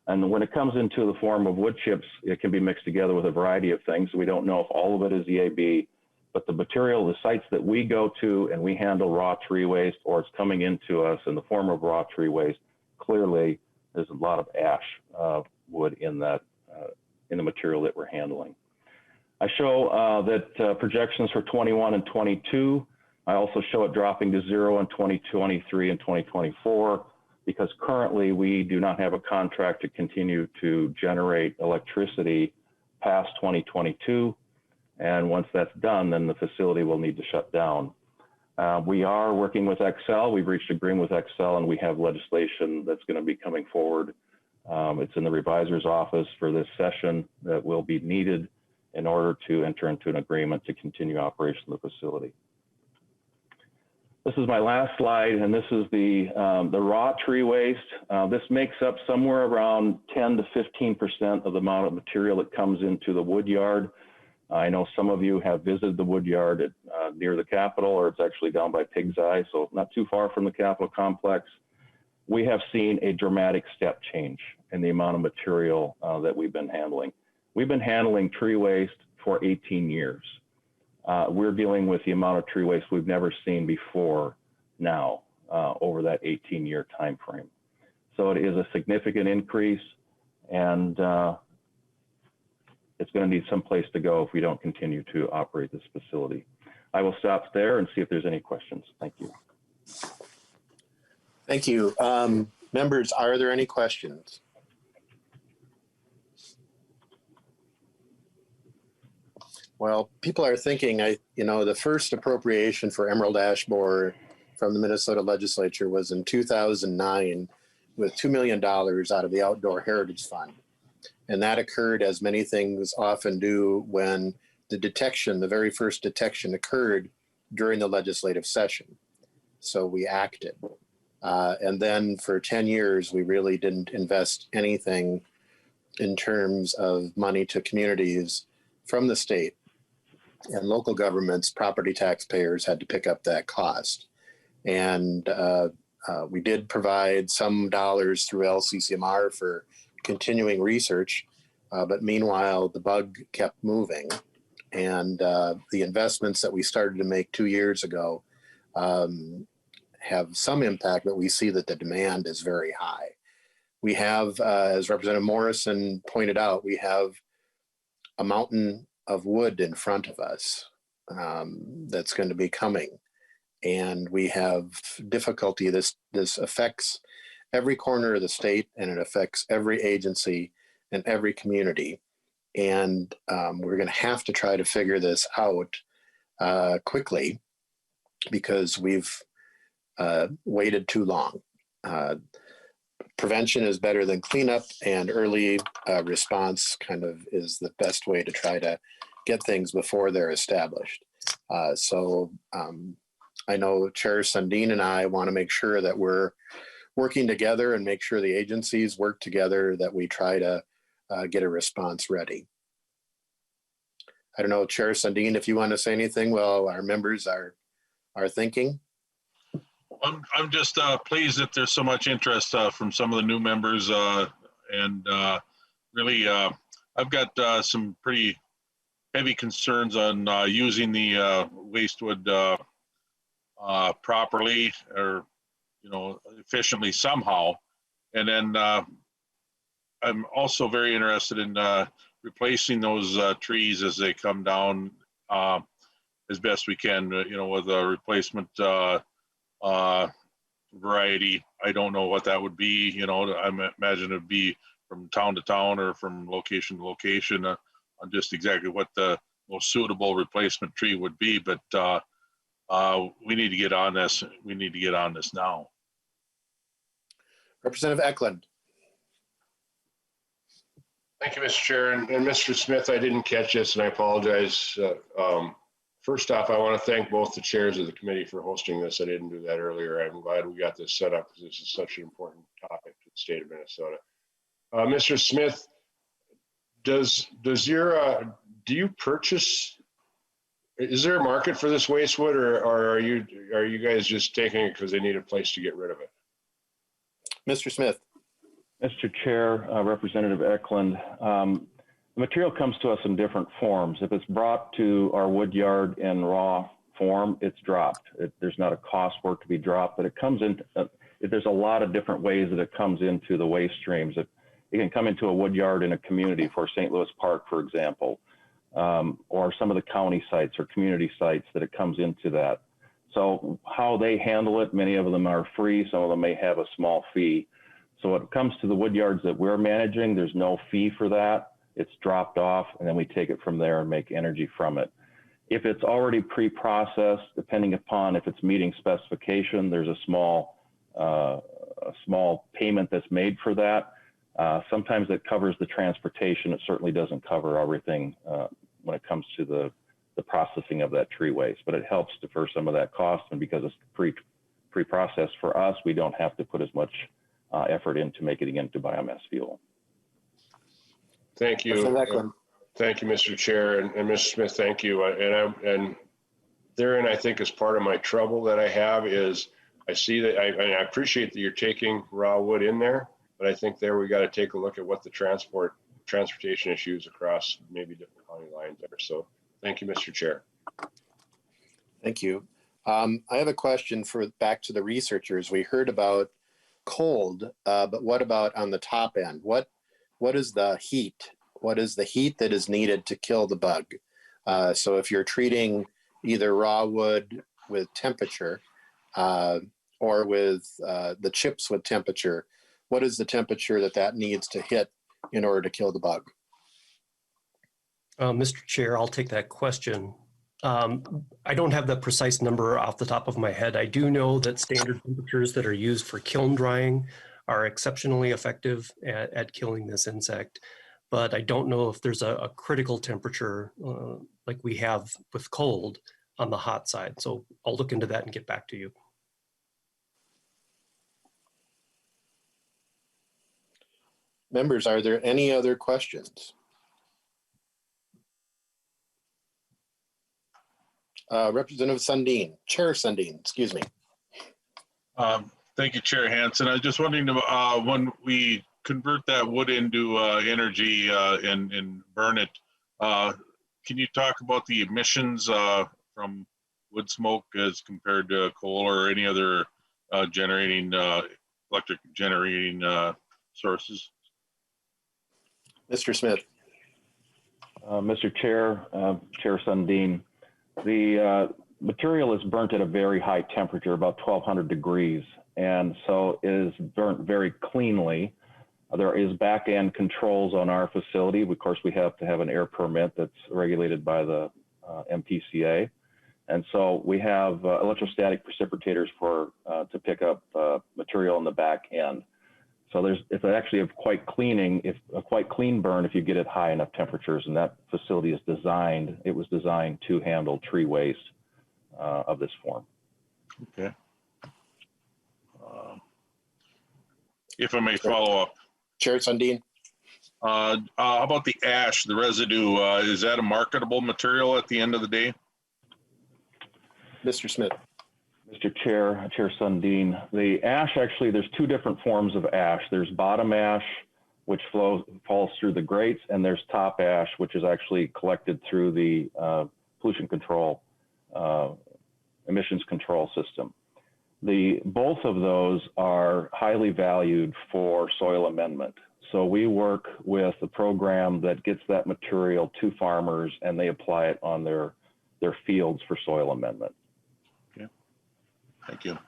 And when it comes into the form of wood chips, it can be mixed together with a variety of things. We don't know if all of it is EAB, but the material, the sites that we go to and we handle raw tree waste, or it's coming into us in the form of raw tree waste, clearly there's a lot of ash wood in that, in the material that we're handling. I show that projections for 21 and 22. I also show it dropping to 0 in 2023 and 2024, because currently we do not have a contract to continue to generate electricity past 2022. And once that's done, then the facility will need to shut down. We are working with Excel. We've reached agreement with Excel, and we have legislation that's going to be coming forward. It's in the revisor's office for this session that will be needed in order to enter into an agreement to continue operation of the facility. This is my last slide, and this is the raw tree waste. This makes up somewhere around 10 to 15% of the amount of material that comes into the wood yard. I know some of you have visited the wood yard near the Capitol, or it's actually down by Pig's Eye, so not too far from the Capitol complex. We have seen a dramatic step change in the amount of material that we've been handling. We've been handling tree waste for 18 years. We're dealing with the amount of tree waste we've never seen before now over that 18-year time frame. So it is a significant increase, and it's going to need some place to go if we don't continue to operate this facility. I will stop there and see if there's any questions. Thank you. Thank you. Members, are there any questions? Well, people are thinking, the first appropriation for emerald ash borer from the Minnesota legislature was in 2009 with $2 million out of the Outdoor Heritage Fund. And that occurred, as many things often do, when the very first detection occurred during the legislative session. So we acted. And then for 10 years, we really didn't invest anything in terms of money to communities from the state, and local governments, property taxpayers had to pick up that cost. And we did provide some dollars through LCCMR for continuing research, but meanwhile, the bug kept moving. And the investments that we started to make 2 years ago have some impact, but we see that the demand is very high. We have, as Representative Morrison pointed out, we have a mountain of wood in front of us that's going to be coming. And we have difficulty. This affects every corner of the state, and it affects every agency and every community. And we're going to have to try to figure this out quickly, because we've waited too long. Prevention is better than cleanup, and early response kind of is the best way to try to get things before they're established. So I know Chair Sundin and I want to make sure that we're working together and make sure the agencies work together, that we try to get a response ready. I don't know, Chair Sundin, if you want to say anything while our members are thinking. I'm just pleased that there's so much interest from some of the new members, and really, I've got some pretty heavy concerns on using the wastewood properly, or efficiently somehow. And then I'm also very interested in replacing those trees as they come down as best we can, with a replacement variety. I don't know what that would be. I imagine it'd be from town to town or from location to location on just exactly what the most suitable replacement tree would be. But we need to get on this. We need to get on this now. Representative Eklund. Thank you, Mr. Chair. And Mr. Smith, I didn't catch this, and I apologize. First off, I want to thank both the chairs of the committee for hosting this. I didn't do that earlier. I'm glad we got this set up, because this is such an important topic to the state of Minnesota. Mr. Smith, do you purchase? Is there a market for this wastewood, or are you guys just taking it because they need a place to get rid of it? Mr. Smith. Mr. Chair, Representative Eklund, the material comes to us in different forms. If it's brought to our wood yard in raw form, it's dropped. There's not a cost for it to be dropped, but it comes in. There's a lot of different ways that it comes into the waste streams. It can come into a wood yard in a community, for St. Louis Park, for example, or some of the county sites or community sites that it comes into that. So how they handle it, many of them are free. Some of them may have a small fee. So when it comes to the wood yards that we're managing, there's no fee for that. It's dropped off, and then we take it from there and make energy from it. If it's already pre-processed, depending upon if it's meeting specification, there's a small payment that's made for that. Sometimes it covers the transportation. It certainly doesn't cover everything when it comes to the processing of that tree waste, but it helps defer some of that cost. And because it's pre-processed for us, we don't have to put as much effort into making it into biomass fuel. Thank you. Thank you, Mr. Chair, and Mr. Smith, thank you. And therein, I think, is part of my trouble that I have is I see that, I appreciate that you're taking raw wood in there, but I think there we got to take a look at what the transportation issues across maybe different county lines are. So thank you, Mr. Chair. Thank you. I have a question back to the researchers. We heard about cold, but what about on the top end? What is the heat? What is the heat that is needed to kill the bug? So if you're treating either raw wood with temperature or with the chips with temperature, what is the temperature that needs to hit in order to kill the bug? Mr. Chair, I'll take that question. I don't have the precise number off the top of my head. I do know that standard temperatures that are used for kiln drying are exceptionally effective at killing this insect, but I don't know if there's a critical temperature like we have with cold on the hot side. So I'll look into that and get back to you. Members, are there any other questions? Representative Sundin, Chair Sundin, excuse me. Thank you, Chair Hansen. I was just wondering, when we convert that wood into energy and burn it, can you talk about the emissions from wood smoke as compared to coal or any other generating electric generating sources? Mr. Smith. Mr. Chair, Chair Sundin, the material is burnt at a very high temperature, about 1200 degrees. And so it is burnt very cleanly. There is back-end controls on our facility. Of course, we have to have an air permit that's regulated by the MPCA. And so we have electrostatic precipitators to pick up material in the back end. So it's actually a quite clean burn if you get it high enough temperatures, and that facility is designed, it was designed to handle tree waste of this form. Okay. If I may follow up. Chair Sundin. How about the ash, the residue? Is that a marketable material at the end of the day? Mr. Smith. Mr. Chair, Chair Sundin, the ash actually, there's two different forms of ash. There's bottom ash, which falls through the grates, and there's top ash, which is actually collected through the pollution control, emissions control system. Both of those are highly valued for soil amendment. So we work with a program that gets that material to farmers and they apply it on their fields for soil amendment. Okay, thank you.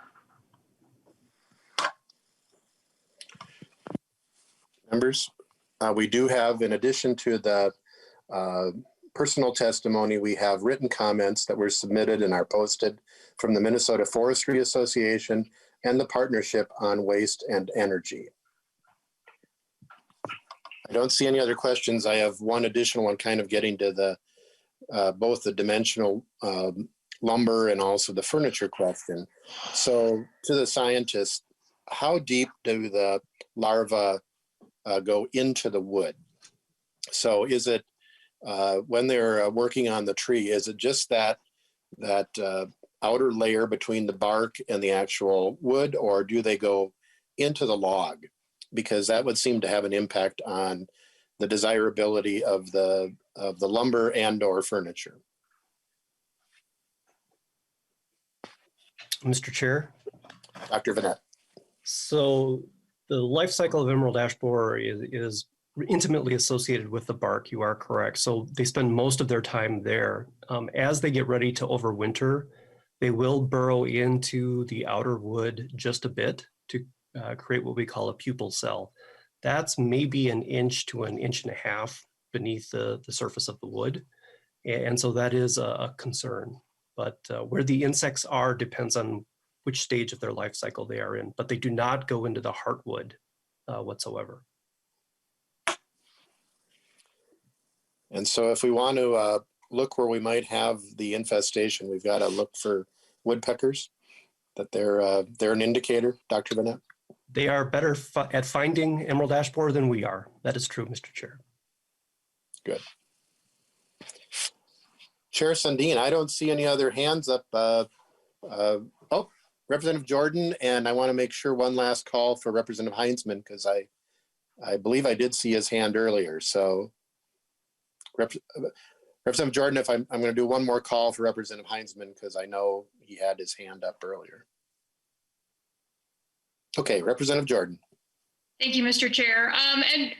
Members, we do have, in addition to the personal testimony, we have written comments that were submitted and are posted from the Minnesota Forestry Association and the Partnership on Waste and Energy. I don't see any other questions. I have one additional one kind of getting to the both the dimensional lumber and also the furniture question. So to the scientists, how deep do the larvae go into the wood? So is it when they're working on the tree, is it just that outer layer between the bark and the actual wood, or do they go into the log? Because that would seem to have an impact on the desirability of the lumber and or furniture. Mr. Chair. Dr. Vanette. So the life cycle of emerald ash borer is intimately associated with the bark. You are correct. So they spend most of their time there. As they get ready to overwinter, they will burrow into the outer wood just a bit to create what we call a pupal cell. That's maybe an inch to an inch and a half beneath the surface of the wood. And so that is a concern. But where the insects are depends on which stage of their life cycle they are in. But they do not go into the heartwood whatsoever. And so if we want to look where we might have the infestation, we've got to look for woodpeckers, that they're an indicator, Dr. Vanette? They are better at finding emerald ash borer than we are. That is true, Mr. Chair. Good. Chair Sundin, I don't see any other hands up. Oh, Representative Jordan, and I want to make sure one last call for Representative Heinzman, because I believe I did see his hand earlier. So Representative Jordan, if I'm going to do one more call for Representative Heinzman, because I know he had his hand up earlier. Okay, Representative Jordan. Thank you, Mr. Chair. And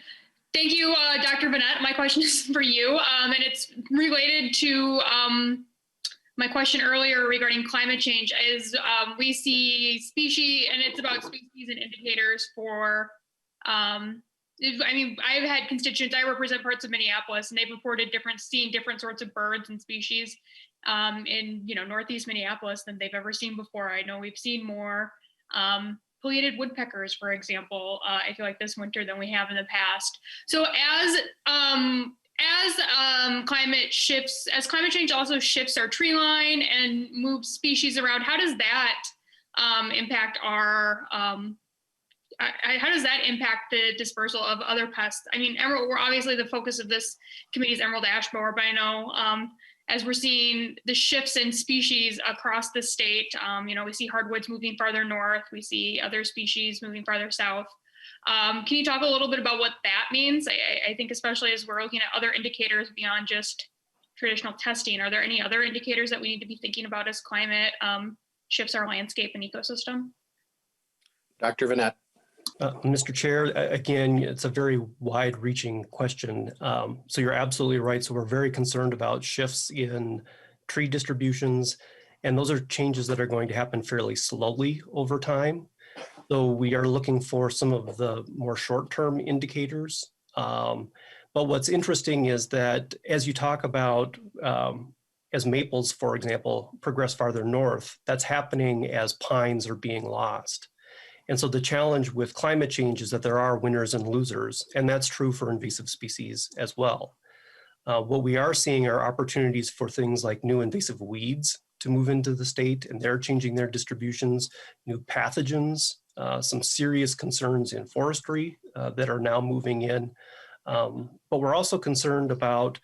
thank you, Dr. Vanette. My question is for you, and it's related to my question earlier regarding climate change. Is we see species, and it's about species and indicators for, I mean, I've had constituents, I represent parts of Minneapolis, and they've reported seeing different sorts of birds and species in, Northeast Minneapolis than they've ever seen before. I know we've seen more pileated woodpeckers, for example, I feel like this winter than we have in the past. So as climate shifts, as climate change also shifts our tree line and moves species around, how does that impact our how does that impact the dispersal of other pests? I mean, emerald, we're obviously the focus of this committee's emerald ash borer, but I know as we're seeing the shifts in species across the state, you know, we see hardwoods moving farther north, we see other species moving farther south. Can you talk a little bit about what that means? I think especially as we're looking at other indicators beyond just traditional testing, are there any other indicators that we need to be thinking about as climate shifts our landscape and ecosystem? Dr. Vanette. Mr. Chair, again, it's a very wide-reaching question. So you're absolutely right. So we're very concerned about shifts in tree distributions, and those are changes that are going to happen fairly slowly over time. So we are looking for some of the more short-term indicators. But what's interesting is that as you talk about, as maples, for example, progress farther north, that's happening as pines are being lost. And so the challenge with climate change is that there are winners and losers, and that's true for invasive species as well. What we are seeing are opportunities for things like new invasive weeds to move into the state, and they're changing their distributions, new pathogens, some serious concerns in forestry that are now moving in. But we're also concerned about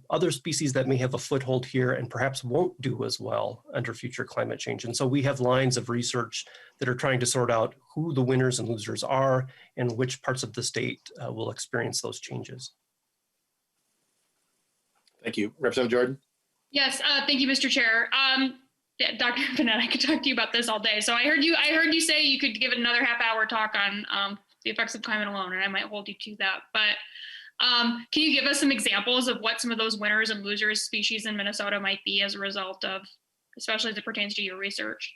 other species that may have a foothold here and perhaps won't do as well under future climate change. And so we have lines of research that are trying to sort out who the winners and losers are and which parts of the state will experience those changes. Thank you. Representative Jordan. Yes, thank you, Mr. Chair. Yeah, Dr. Vanette, I could talk to you about this all day. So I heard you say you could give it another half-hour talk on the effects of climate alone, and I might hold you to that. But can you give us some examples of what some of those winners and losers species in Minnesota might be as a result of, especially as it pertains to your research?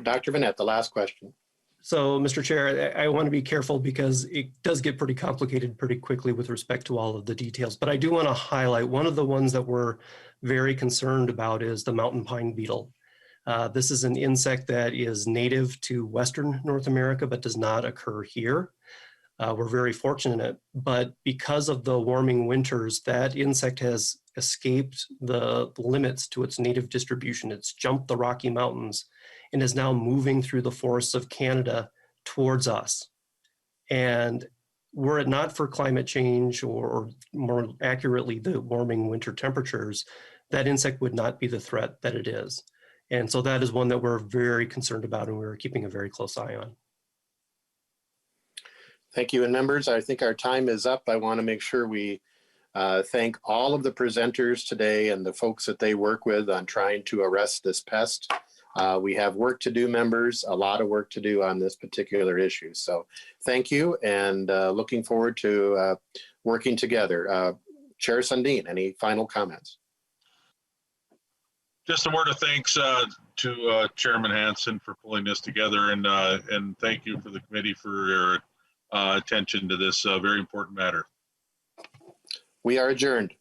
Dr. Vanette, the last question. So, Mr. Chair, I want to be careful because it does get pretty complicated pretty quickly with respect to all of the details, but I do want to highlight one of the ones that we're very concerned about is the mountain pine beetle. This is an insect that is native to Western North America, but does not occur here. We're very fortunate, but because of the warming winters, that insect has escaped the limits to its native distribution. It's jumped the Rocky Mountains and is now moving through the forests of Canada towards us. And were it not for climate change, or more accurately, the warming winter temperatures, that insect would not be the threat that it is. And so that is one that we're very concerned about and we're keeping a very close eye on. Thank you. And members, I think our time is up. I want to make sure we thank all of the presenters today and the folks that they work with on trying to arrest this pest. We have work to do, members, a lot of work to do on this particular issue. So thank you, and looking forward to working together. Chair Sundin, any final comments? Just a word of thanks to Chairman Hansen for pulling this together, and thank you for the committee for your attention to this very important matter. We are adjourned.